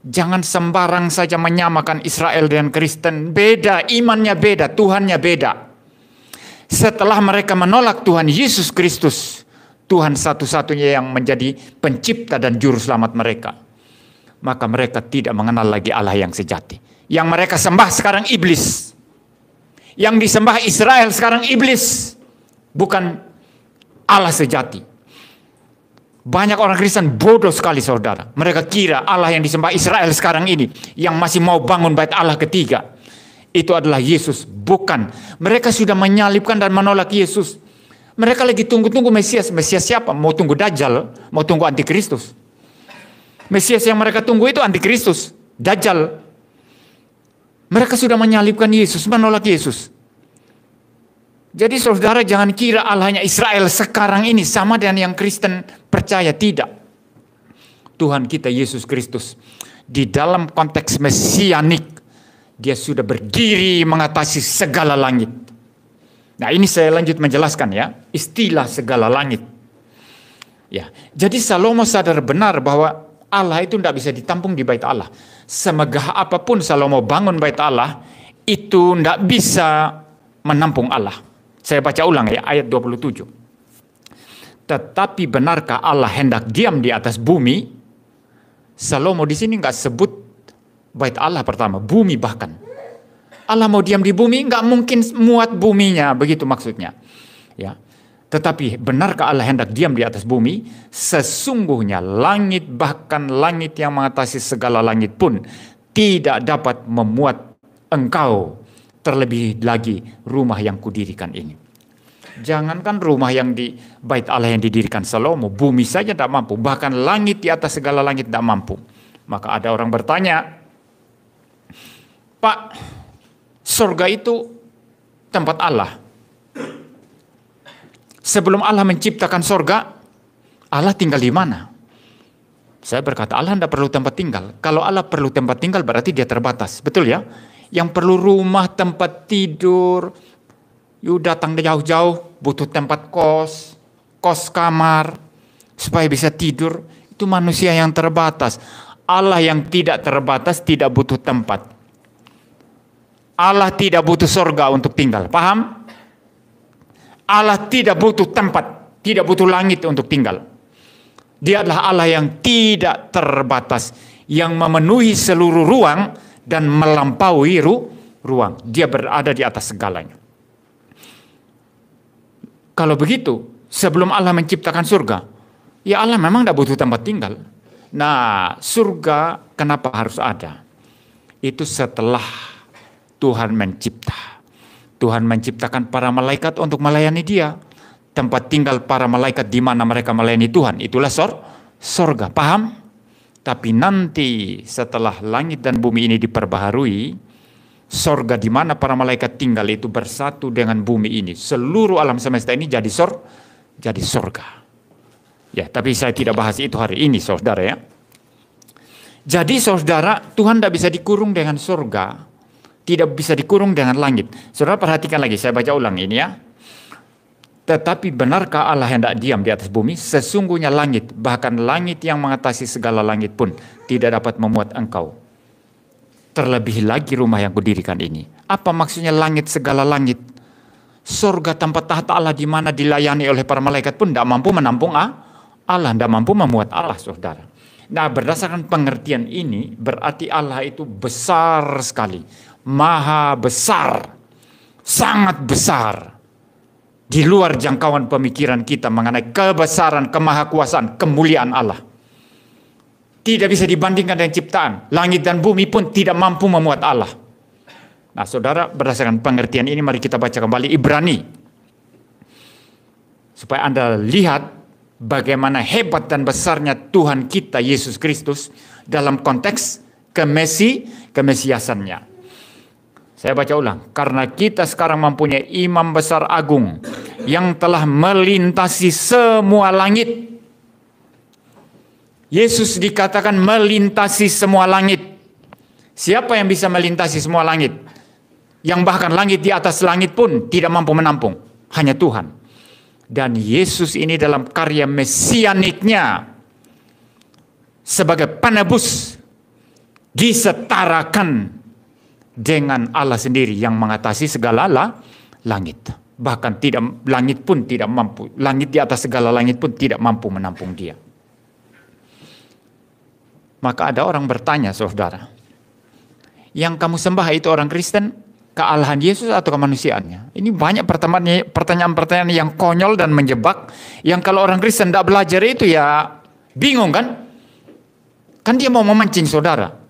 Jangan sembarang saja menyamakan Israel dengan Kristen. Beda, imannya beda, Tuhannya beda. Setelah mereka menolak Tuhan Yesus Kristus, Tuhan satu-satunya yang menjadi pencipta dan juru selamat mereka, maka mereka tidak mengenal lagi Allah yang sejati. Yang mereka sembah sekarang iblis. Yang disembah Israel sekarang iblis, bukan Allah sejati. Banyak orang Kristen bodoh sekali, saudara. Mereka kira Allah yang disembah Israel sekarang ini, yang masih mau bangun bait Allah ketiga, itu adalah Yesus. Bukan. Mereka sudah menyalibkan dan menolak Yesus. Mereka lagi tunggu-tunggu Mesias. Mesias siapa? Mau tunggu Dajjal? Mau tunggu Antikristus? Mesias yang mereka tunggu itu Antikristus, Dajjal. Mereka sudah menyalibkan Yesus, menolak Yesus. Jadi saudara, jangan kira Allahnya Israel sekarang ini sama dengan yang Kristen percaya. Tidak. Tuhan kita Yesus Kristus di dalam konteks mesianik, dia sudah berdiri mengatasi segala langit. Nah, ini saya lanjut menjelaskan ya, istilah segala langit. Ya, jadi Salomo sadar benar bahwa Allah itu tidak bisa ditampung di bait Allah. Semegah apapun Salomo bangun bait Allah, itu tidak bisa menampung Allah. Saya baca ulang ya, ayat 27. Tetapi benarkah Allah hendak diam di atas bumi? Salomo di sini nggak sebut bait Allah pertama, bumi bahkan. Allah mau diam di bumi, nggak mungkin muat buminya, begitu maksudnya. Ya. Tetapi benarkah Allah hendak diam di atas bumi? Sesungguhnya langit, bahkan langit yang mengatasi segala langit pun tidak dapat memuat engkau. Terlebih lagi rumah yang kudirikan ini. Jangankan rumah yang di bait Allah yang didirikan Salomo, bumi saja tidak mampu. Bahkan langit di atas segala langit tidak mampu. Maka ada orang bertanya, Pak, surga itu tempat Allah. Sebelum Allah menciptakan surga, Allah tinggal di mana? Saya berkata, Allah tidak perlu tempat tinggal. Kalau Allah perlu tempat tinggal berarti dia terbatas. Betul ya? Yang perlu rumah, tempat tidur, you datang jauh-jauh, butuh tempat kos kamar, supaya bisa tidur, itu manusia yang terbatas. Allah yang tidak terbatas tidak butuh tempat. Allah tidak butuh surga untuk tinggal, paham? Allah tidak butuh tempat, tidak butuh langit untuk tinggal. Dia adalah Allah yang tidak terbatas, yang memenuhi seluruh ruang, dan melampaui ruang. Dia berada di atas segalanya. Kalau begitu, sebelum Allah menciptakan surga, ya Allah memang tidak butuh tempat tinggal. Nah, surga kenapa harus ada? Itu setelah Tuhan mencipta. Tuhan menciptakan para malaikat untuk melayani dia. Tempat tinggal para malaikat di mana mereka melayani Tuhan, itulah surga. Paham? Tapi nanti setelah langit dan bumi ini diperbaharui, sorga di mana para malaikat tinggal itu bersatu dengan bumi ini. Seluruh alam semesta ini jadi sorga. Ya, tapi saya tidak bahas itu hari ini, saudara ya. Jadi saudara, Tuhan tidak bisa dikurung dengan sorga, tidak bisa dikurung dengan langit. Saudara perhatikan lagi, saya baca ulang ini ya. Tetapi benarkah Allah hendak diam di atas bumi? Sesungguhnya langit, bahkan langit yang mengatasi segala langit pun tidak dapat memuat engkau. Terlebih lagi rumah yang kudirikan ini. Apa maksudnya langit segala langit? Surga tempat tahta Allah di mana dilayani oleh para malaikat pun tidak mampu menampung Allah, tidak mampu memuat Allah, saudara. Nah, berdasarkan pengertian ini berarti Allah itu besar sekali, maha besar, sangat besar. Di luar jangkauan pemikiran kita mengenai kebesaran, kemahakuasaan, kemuliaan Allah. Tidak bisa dibandingkan dengan ciptaan. Langit dan bumi pun tidak mampu memuat Allah. Nah, saudara, berdasarkan pengertian ini mari kita baca kembali Ibrani. Supaya Anda lihat bagaimana hebat dan besarnya Tuhan kita Yesus Kristus dalam konteks kemesiasannya. Saya baca ulang. Karena kita sekarang mempunyai imam besar agung yang telah melintasi semua langit. Yesus dikatakan melintasi semua langit. Siapa yang bisa melintasi semua langit? Yang bahkan langit di atas langit pun tidak mampu menampung. Hanya Tuhan. Dan Yesus ini dalam karya mesianiknya sebagai penebus disetarakan dengan Allah sendiri yang mengatasi segala langit. Bahkan langit pun tidak mampu, langit di atas segala langit pun tidak mampu menampung dia. Maka ada orang bertanya, saudara, yang kamu sembah itu orang Kristen, kealahan Yesus atau kemanusiaannya? Ini banyak pertanyaan-pertanyaan yang konyol dan menjebak, yang kalau orang Kristen tidak belajar itu ya bingung kan? Kan dia mau memancing saudara.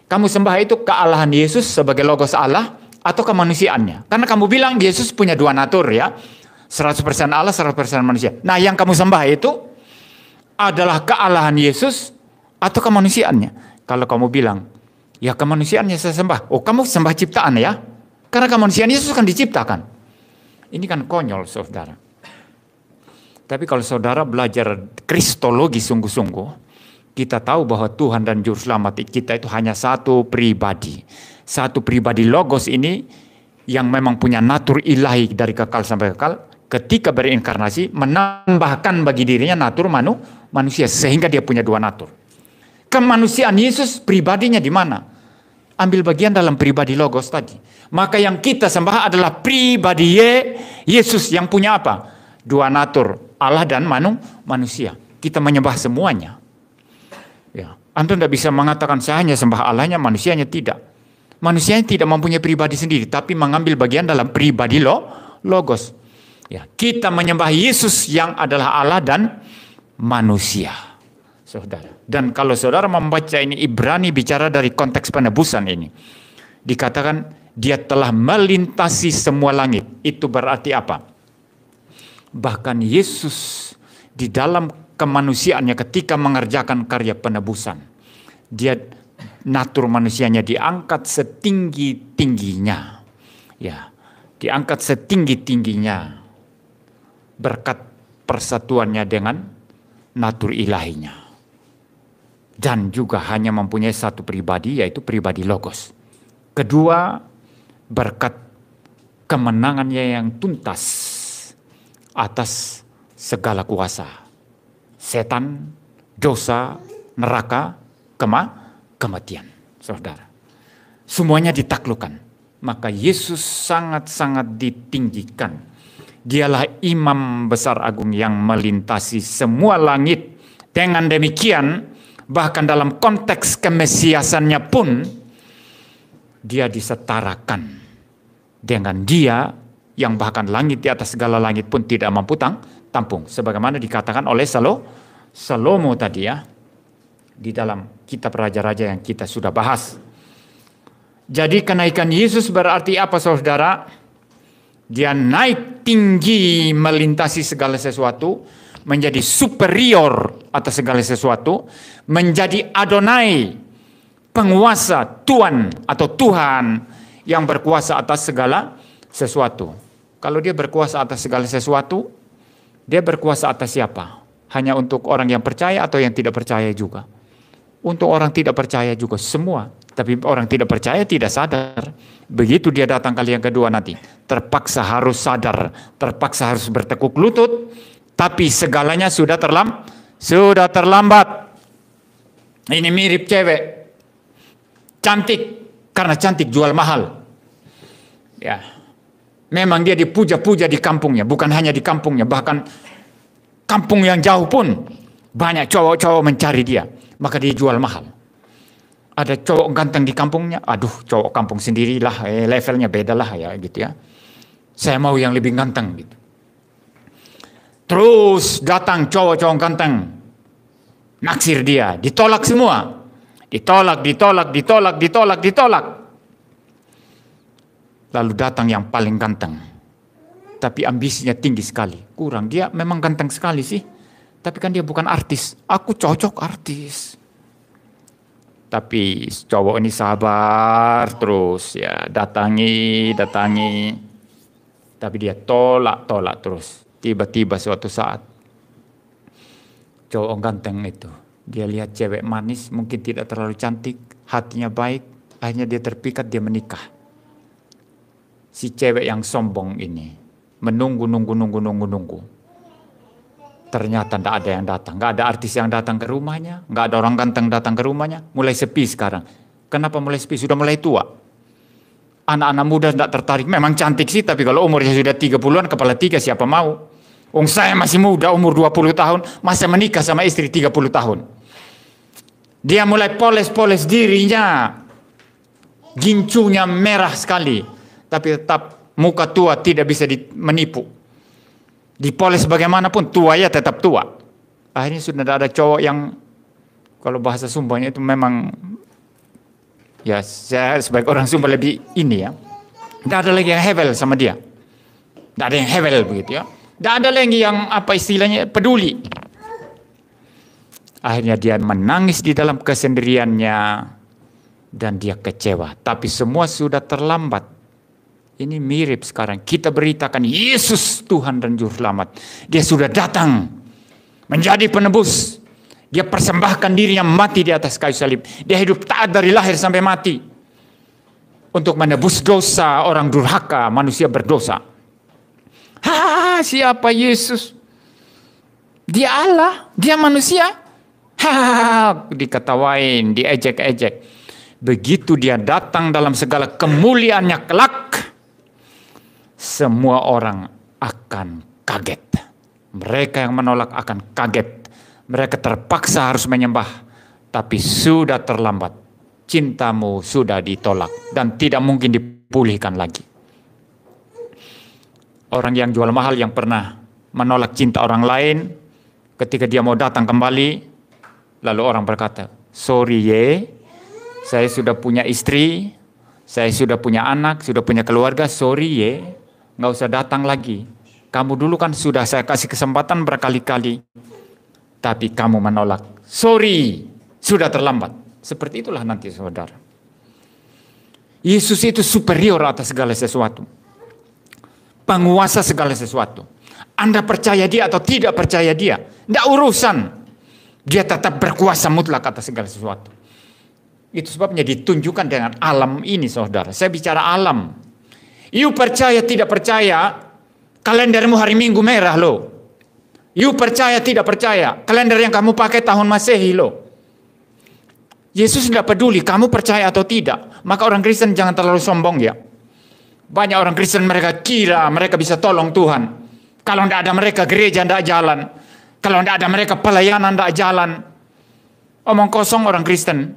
Kamu sembah itu kealahan Yesus sebagai logos Allah atau kemanusiaannya? Karena kamu bilang Yesus punya dua natur ya, 100% Allah, 100% manusia. Nah yang kamu sembah itu adalah kealahan Yesus atau kemanusiaannya? Kalau kamu bilang, ya kemanusiaannya saya sembah. Oh kamu sembah ciptaan ya? Karena kemanusiaan Yesus kan diciptakan. Ini kan konyol saudara. Tapi kalau saudara belajar kristologi sungguh-sungguh, kita tahu bahwa Tuhan dan Juru Selamat kita itu hanya satu pribadi. Satu pribadi logos ini yang memang punya natur ilahi dari kekal sampai kekal. Ketika berinkarnasi menambahkan bagi dirinya natur manusia. Sehingga dia punya dua natur. Kemanusiaan Yesus pribadinya di mana? Ambil bagian dalam pribadi logos tadi. Maka yang kita sembah adalah pribadi Yesus yang punya apa? Dua natur, Allah dan manusia. Kita menyembah semuanya. Ya, Anda tidak bisa mengatakan saya hanya sembah Allahnya, manusianya tidak. Manusianya tidak mempunyai pribadi sendiri, tapi mengambil bagian dalam pribadi logos. Ya, kita menyembah Yesus yang adalah Allah dan manusia. Saudara. Dan kalau saudara membaca ini, Ibrani bicara dari konteks penebusan ini. Dikatakan dia telah melintasi semua langit. Itu berarti apa? Bahkan Yesus di dalam kemanusiaannya ketika mengerjakan karya penebusan. Dia natur manusianya diangkat setinggi-tingginya. Ya, diangkat setinggi-tingginya. Berkat persatuannya dengan natur ilahinya. Dan juga hanya mempunyai satu pribadi, yaitu pribadi logos. Kedua, berkat kemenangannya yang tuntas atas segala kuasa. Setan, dosa, neraka, kematian. Saudara. Semuanya ditaklukkan. Maka Yesus sangat-sangat ditinggikan. Dialah imam besar agung yang melintasi semua langit. Dengan demikian, bahkan dalam konteks kemesiasannya pun, dia disetarakan dengan dia yang bahkan langit di atas segala langit pun tidak mampu tampung. Sebagaimana dikatakan oleh Salomo tadi ya, di dalam kitab Raja-Raja yang kita sudah bahas. Jadi kenaikan Yesus berarti apa saudara? Dia naik tinggi melintasi segala sesuatu, menjadi superior atas segala sesuatu, menjadi Adonai, penguasa, Tuhan atau Tuhan yang berkuasa atas segala sesuatu. Kalau dia berkuasa atas segala sesuatu, dia berkuasa atas siapa? Hanya untuk orang yang percaya atau yang tidak percaya juga? Untuk orang tidak percaya juga semua. Tapi orang tidak percaya tidak sadar. Begitu dia datang kali yang kedua nanti, terpaksa harus sadar, terpaksa harus bertekuk lutut. Tapi segalanya sudah terlambat. Ini mirip cewek. Cantik. Karena cantik jual mahal. Ya. Memang dia dipuja-puja di kampungnya. Bukan hanya di kampungnya. Bahkan kampung yang jauh pun banyak cowok-cowok mencari dia. Maka dia jual mahal. Ada cowok ganteng di kampungnya. Aduh cowok kampung sendirilah. Levelnya beda lah ya gitu ya. Saya mau yang lebih ganteng gitu. Terus datang cowok-cowok ganteng. Naksir dia. Ditolak semua. Ditolak. Lalu datang yang paling ganteng. Tapi ambisinya tinggi sekali. Kurang. Dia memang ganteng sekali sih. Tapi kan dia bukan artis. Aku cocok artis. Tapi cowok ini sabar terus ya. Datangi. Tapi dia tolak terus. Tiba-tiba suatu saat cowok ganteng itu, dia lihat cewek manis, mungkin tidak terlalu cantik, hatinya baik, akhirnya dia terpikat, dia menikah. Si cewek yang sombong ini menunggu. Ternyata tidak ada yang datang, nggak ada artis yang datang ke rumahnya, nggak ada orang ganteng datang ke rumahnya, mulai sepi sekarang. Kenapa mulai sepi? Sudah mulai tua. Anak-anak muda tidak tertarik. Memang cantik sih, tapi kalau umurnya sudah 30-an, kepala 3 siapa mau? Saya masih muda, umur 20 tahun, masa menikah sama istri 30 tahun. Dia mulai poles-poles dirinya. Gincunya merah sekali. Tapi tetap muka tua tidak bisa menipu. Dipoles bagaimanapun, tua ya tetap tua. Akhirnya sudah tidak ada cowok yang, kalau bahasa Sumbanya itu memang, ya saya sebagai orang Sumba lebih ini ya. Tidak ada lagi yang hevel sama dia. Tidak ada yang hevel begitu ya. Tidak ada lagi yang apa istilahnya peduli. Akhirnya dia menangis di dalam kesendiriannya dan dia kecewa. Tapi semua sudah terlambat. Ini mirip sekarang kita beritakan Yesus Tuhan dan Juru Selamat. Dia sudah datang menjadi penebus. Dia persembahkan dirinya mati di atas kayu salib. Dia hidup taat dari lahir sampai mati untuk menebus dosa orang durhaka, manusia berdosa. Siapa Yesus? Dia Allah, dia manusia. Diketawain, diejek-ejek. Begitu dia datang dalam segala kemuliaannya kelak, semua orang akan kaget. Mereka yang menolak akan kaget. Mereka terpaksa harus menyembah, tapi sudah terlambat. Cintamu sudah ditolak dan tidak mungkin dipulihkan lagi. Orang yang jual mahal yang pernah menolak cinta orang lain, ketika dia mau datang kembali, lalu orang berkata, sorry saya sudah punya istri, saya sudah punya anak, sudah punya keluarga, sorry nggak usah datang lagi. Kamu dulu kan sudah saya kasih kesempatan berkali-kali, tapi kamu menolak. Sorry, sudah terlambat. Seperti itulah nanti saudara. Yesus itu superior atas segala sesuatu. Penguasa segala sesuatu. Anda percaya dia atau tidak percaya dia, tidak urusan. Dia tetap berkuasa mutlak atas segala sesuatu. Itu sebabnya ditunjukkan dengan alam ini saudara. Saya bicara alam. You percaya tidak percaya, kalendermu hari Minggu merah loh. You percaya tidak percaya, kalender yang kamu pakai tahun Masehi loh. Yesus tidak peduli kamu percaya atau tidak. Maka orang Kristen jangan terlalu sombong ya. Banyak orang Kristen mereka kira mereka bisa tolong Tuhan. Kalau tidak ada mereka gereja tidak jalan. Kalau tidak ada mereka pelayanan tidak jalan. Omong kosong orang Kristen.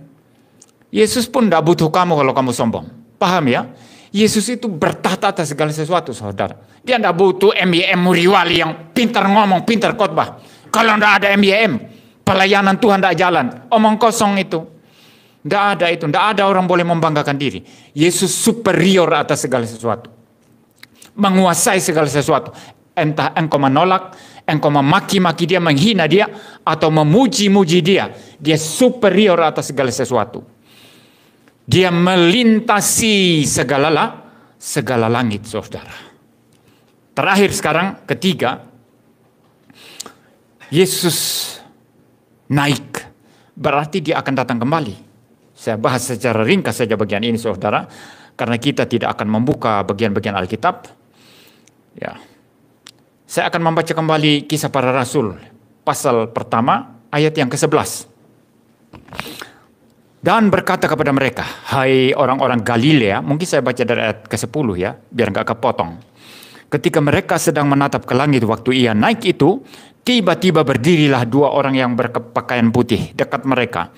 Yesus pun tidak butuh kamu kalau kamu sombong. Paham ya? Yesus itu bertahta atas segala sesuatu saudara. Dia tidak butuh MYM Muriwali yang pintar ngomong, pintar khotbah. Kalau tidak ada MYM, pelayanan Tuhan tidak jalan. Omong kosong itu. Tidak ada itu, tidak ada orang boleh membanggakan diri. Yesus superior atas segala sesuatu. Menguasai segala sesuatu. Entah engkau menolak, engkau memaki-maki dia, menghina dia, atau memuji-muji dia. Dia superior atas segala sesuatu. Dia melintasi segala langit, saudara. Terakhir sekarang, ketiga, Yesus naik. Berarti dia akan datang kembali. Saya bahas secara ringkas saja bagian ini saudara, karena kita tidak akan membuka bagian-bagian Alkitab. Ya. Saya akan membaca kembali Kisah Para Rasul, pasal pertama, ayat yang ke-11. Dan berkata kepada mereka, hai orang-orang Galilea, mungkin saya baca dari ayat ke-10 ya, biar nggak kepotong. Ketika mereka sedang menatap ke langit waktu ia naik itu, tiba-tiba berdirilah dua orang yang berpakaian putih dekat mereka.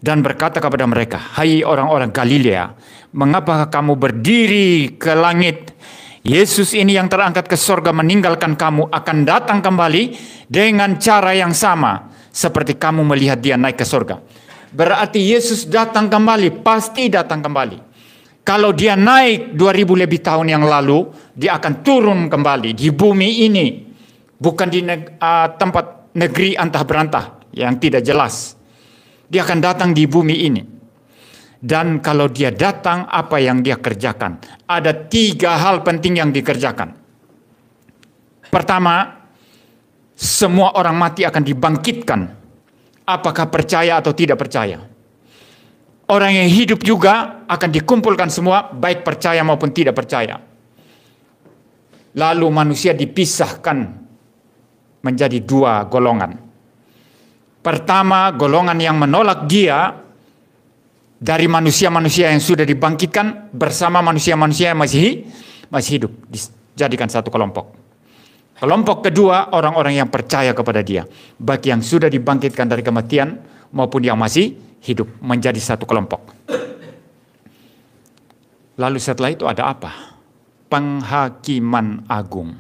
Dan berkata kepada mereka, hai orang-orang Galilea, mengapa kamu berdiri ke langit? Yesus ini yang terangkat ke sorga meninggalkan kamu akan datang kembali dengan cara yang sama. Seperti kamu melihat dia naik ke sorga. Berarti Yesus datang kembali, pasti datang kembali. Kalau dia naik 2000 lebih tahun yang lalu, dia akan turun kembali di bumi ini. Bukan di tempat negeri antah berantah yang tidak jelas. Dia akan datang di bumi ini. Dan kalau dia datang, apa yang dia kerjakan? Ada 3 hal penting yang dikerjakan. Pertama, semua orang mati akan dibangkitkan. Apakah percaya atau tidak percaya? Orang yang hidup juga akan dikumpulkan semua, baik percaya maupun tidak percaya. Lalu manusia dipisahkan menjadi 2 golongan. Pertama, golongan yang menolak dia dari manusia-manusia yang sudah dibangkitkan bersama manusia-manusia yang masih hidup, dijadikan satu kelompok. Kelompok kedua, orang-orang yang percaya kepada Dia, baik yang sudah dibangkitkan dari kematian maupun yang masih hidup, menjadi satu kelompok. Lalu setelah itu ada apa? Penghakiman agung.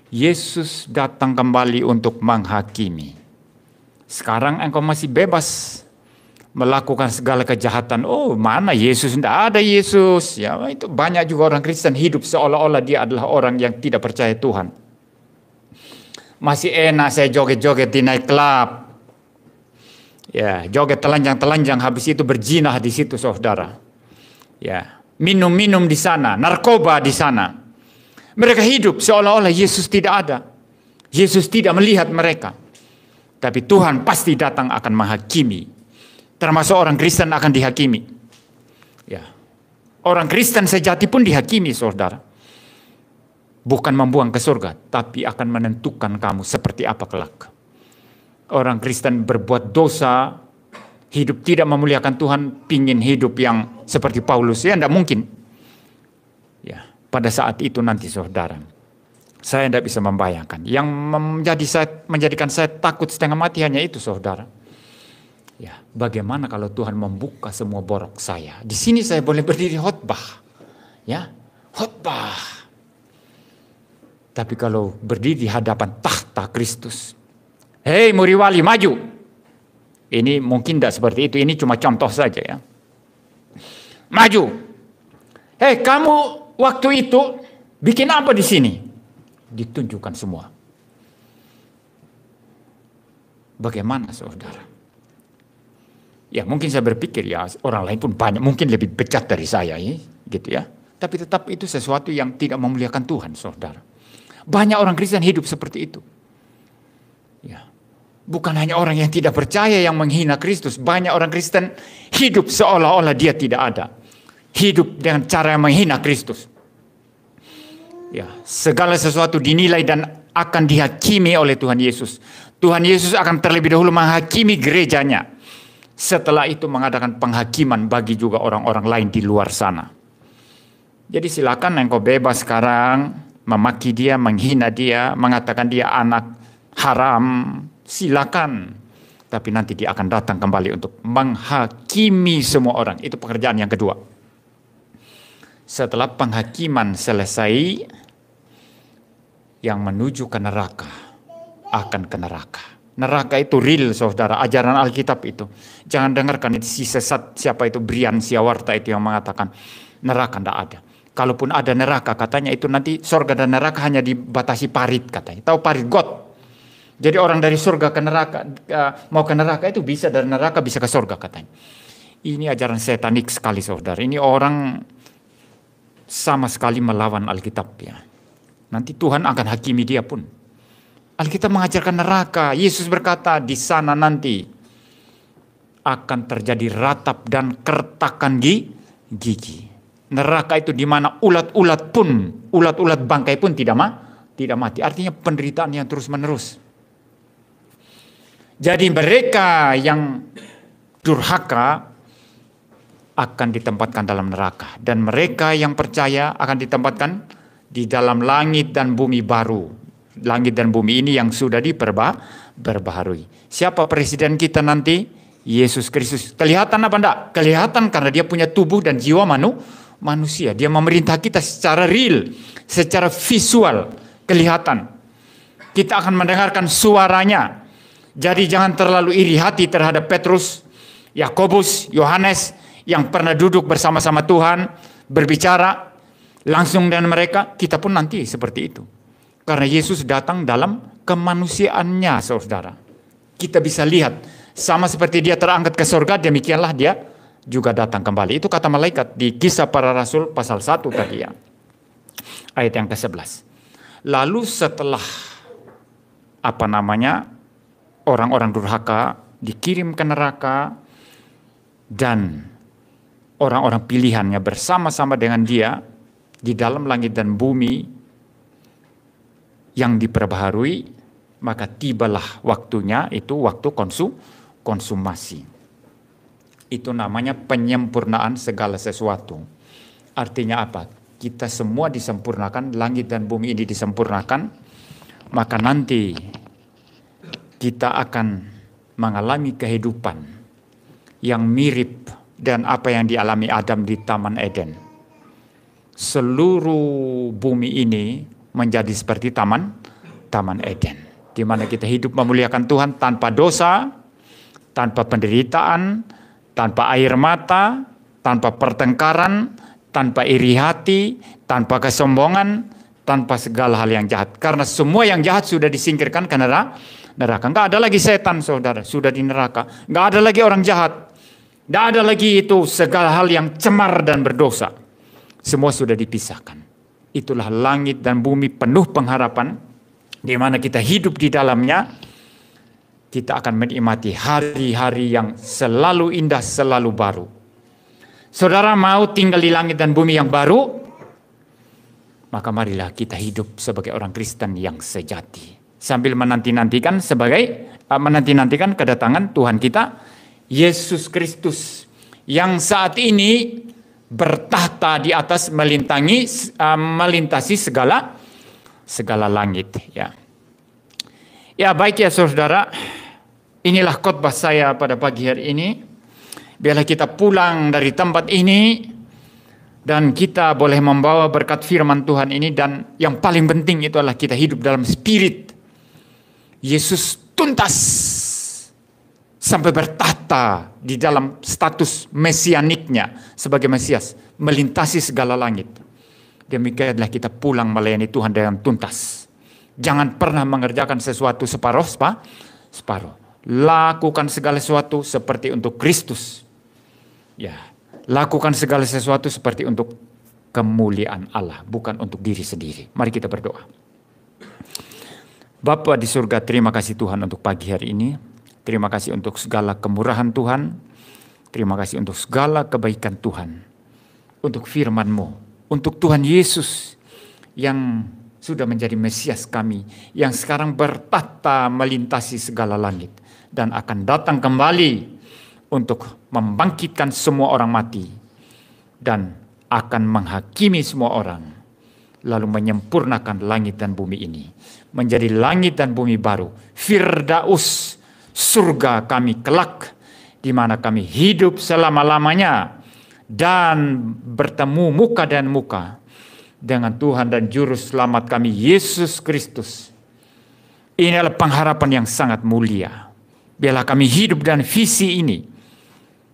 Yesus datang kembali untuk menghakimi. Sekarang engkau masih bebas melakukan segala kejahatan. Oh, mana Yesus? Tidak ada Yesus. Ya, itu banyak juga orang Kristen hidup seolah-olah dia adalah orang yang tidak percaya Tuhan. Masih enak saya joget-joget di night club. Ya, joget telanjang-telanjang, habis itu berzinah di situ, saudara. Ya, minum-minum di sana, narkoba di sana. Mereka hidup seolah-olah Yesus tidak ada. Yesus tidak melihat mereka. Tapi Tuhan pasti datang akan menghakimi. Termasuk orang Kristen akan dihakimi. Ya. Orang Kristen sejati pun dihakimi, saudara. Bukan membuang ke surga, tapi akan menentukan kamu seperti apa kelak. Orang Kristen berbuat dosa, hidup tidak memuliakan Tuhan, pingin hidup yang seperti Paulus, ya tidak mungkin. Ya, pada saat itu nanti, saudara, saya tidak bisa membayangkan. Yang menjadikan saya takut setengah mati hanya itu, saudara. Ya, bagaimana kalau Tuhan membuka semua borok saya? Di sini saya boleh berdiri khotbah, ya, khotbah. Tapi kalau berdiri di hadapan tahta Kristus, hei Muriwali maju. Ini mungkin tidak seperti itu. Ini cuma contoh saja, ya. Maju. Hei kamu waktu itu bikin apa di sini? Ditunjukkan semua. Bagaimana, saudara? Ya mungkin saya berpikir ya orang lain pun banyak, mungkin lebih bejat dari saya, ya, gitu ya. Tapi tetap itu sesuatu yang tidak memuliakan Tuhan, saudara. Banyak orang Kristen hidup seperti itu. Ya. Bukan hanya orang yang tidak percaya yang menghina Kristus, banyak orang Kristen hidup seolah-olah dia tidak ada. Hidup dengan cara yang menghina Kristus. Ya, segala sesuatu dinilai dan akan dihakimi oleh Tuhan Yesus. Tuhan Yesus akan terlebih dahulu menghakimi gerejanya. Setelah itu mengadakan penghakiman bagi juga orang-orang lain di luar sana. Jadi silakan engkau bebas sekarang memaki dia, menghina dia, mengatakan dia anak haram. Silakan. Tapi nanti dia akan datang kembali untuk menghakimi semua orang. Itu pekerjaan yang kedua. Setelah penghakiman selesai, yang menuju ke neraka akan ke neraka. Neraka itu real, saudara, ajaran Alkitab itu. Jangan dengarkan itu si sesat, siapa itu Brian Siawarta itu yang mengatakan neraka tidak ada. Kalaupun ada neraka, katanya itu nanti surga dan neraka hanya dibatasi parit, katanya. Tahu parit got? Jadi orang dari surga ke neraka, mau ke neraka itu bisa, dari neraka bisa ke surga, katanya. Ini ajaran setanik sekali, saudara. Ini orang sama sekali melawan Alkitab, ya. Nanti Tuhan akan hakimi dia pun. Alkitab mengajarkan neraka. Yesus berkata di sana nanti akan terjadi ratap dan kertakan gigi. Neraka itu di mana ulat-ulat bangkai pun tidak mati. Artinya penderitaan yang terus menerus. Jadi mereka yang durhaka akan ditempatkan dalam neraka. Dan mereka yang percaya akan ditempatkan di dalam langit dan bumi baru. Langit dan bumi ini yang sudah diperbaharui. Siapa presiden kita nanti? Yesus Kristus. Kelihatan apa enggak? Kelihatan karena dia punya tubuh dan jiwa manusia. Dia memerintah kita secara real, secara visual. Kelihatan. Kita akan mendengarkan suaranya. Jadi jangan terlalu iri hati terhadap Petrus, Yakobus, Yohanes yang pernah duduk bersama-sama Tuhan, berbicara langsung dengan mereka. Kita pun nanti seperti itu. Karena Yesus datang dalam kemanusiaannya, saudara. Kita bisa lihat, sama seperti dia terangkat ke surga, demikianlah dia juga datang kembali. Itu kata malaikat di Kisah Para Rasul pasal 1 tadi, ya. Ayat yang ke-11. Lalu setelah orang-orang durhaka dikirim ke neraka dan orang-orang pilihannya bersama-sama dengan dia di dalam langit dan bumi yang diperbaharui, maka tibalah waktunya, itu waktu konsumasi. Itu namanya penyempurnaan segala sesuatu. Artinya apa? Kita semua disempurnakan, langit dan bumi ini disempurnakan, maka nanti kita akan mengalami kehidupan yang mirip dan apa yang dialami Adam di Taman Eden. Seluruh bumi ini menjadi seperti Taman Eden, di mana kita hidup memuliakan Tuhan tanpa dosa, tanpa penderitaan, tanpa air mata, tanpa pertengkaran, tanpa iri hati, tanpa kesombongan, tanpa segala hal yang jahat. Karena semua yang jahat sudah disingkirkan ke neraka. Nggak ada lagi setan, saudara, sudah di neraka. Nggak ada lagi orang jahat. Nggak ada lagi itu segala hal yang cemar dan berdosa. Semua sudah dipisahkan. Itulah langit dan bumi penuh pengharapan, di mana kita hidup di dalamnya. Kita akan menikmati hari-hari yang selalu indah, selalu baru. Saudara mau tinggal di langit dan bumi yang baru? Maka marilah kita hidup sebagai orang Kristen yang sejati. Sambil menanti-nantikan kedatangan Tuhan kita, Yesus Kristus, yang saat ini bertahta di atas melintasi segala langit. Ya baik ya saudara, inilah khotbah saya pada pagi hari ini. Biarlah kita pulang dari tempat ini dan kita boleh membawa berkat firman Tuhan ini, dan yang paling penting itu adalah kita hidup dalam spirit Yesus tuntas sampai bertahta di dalam status mesianiknya sebagai Mesias, melintasi segala langit. Demikianlah kita pulang melayani Tuhan dengan tuntas. Jangan pernah mengerjakan sesuatu separuh. Lakukan segala sesuatu seperti untuk Kristus. Ya, lakukan segala sesuatu seperti untuk kemuliaan Allah, bukan untuk diri sendiri. Mari kita berdoa. Bapa di surga, terima kasih Tuhan untuk pagi hari ini. Terima kasih untuk segala kemurahan Tuhan. Terima kasih untuk segala kebaikan Tuhan. Untuk firman-Mu. Untuk Tuhan Yesus yang sudah menjadi Mesias kami. Yang sekarang bertahta melintasi segala langit. Dan akan datang kembali untuk membangkitkan semua orang mati. Dan akan menghakimi semua orang. Lalu menyempurnakan langit dan bumi ini. Menjadi langit dan bumi baru. Firdaus, surga kami kelak, di mana kami hidup selama-lamanya dan bertemu muka dan muka dengan Tuhan dan Juru Selamat kami, Yesus Kristus. Ini adalah pengharapan yang sangat mulia. Biarlah kami hidup dan visi ini,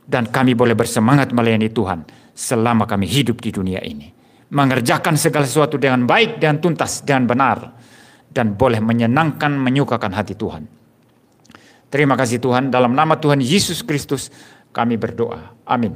dan kami boleh bersemangat melayani Tuhan selama kami hidup di dunia ini. Mengerjakan segala sesuatu dengan baik dan tuntas dan benar, dan boleh menyenangkan, menyukakan hati Tuhan. Terima kasih Tuhan, dalam nama Tuhan Yesus Kristus kami berdoa. Amin.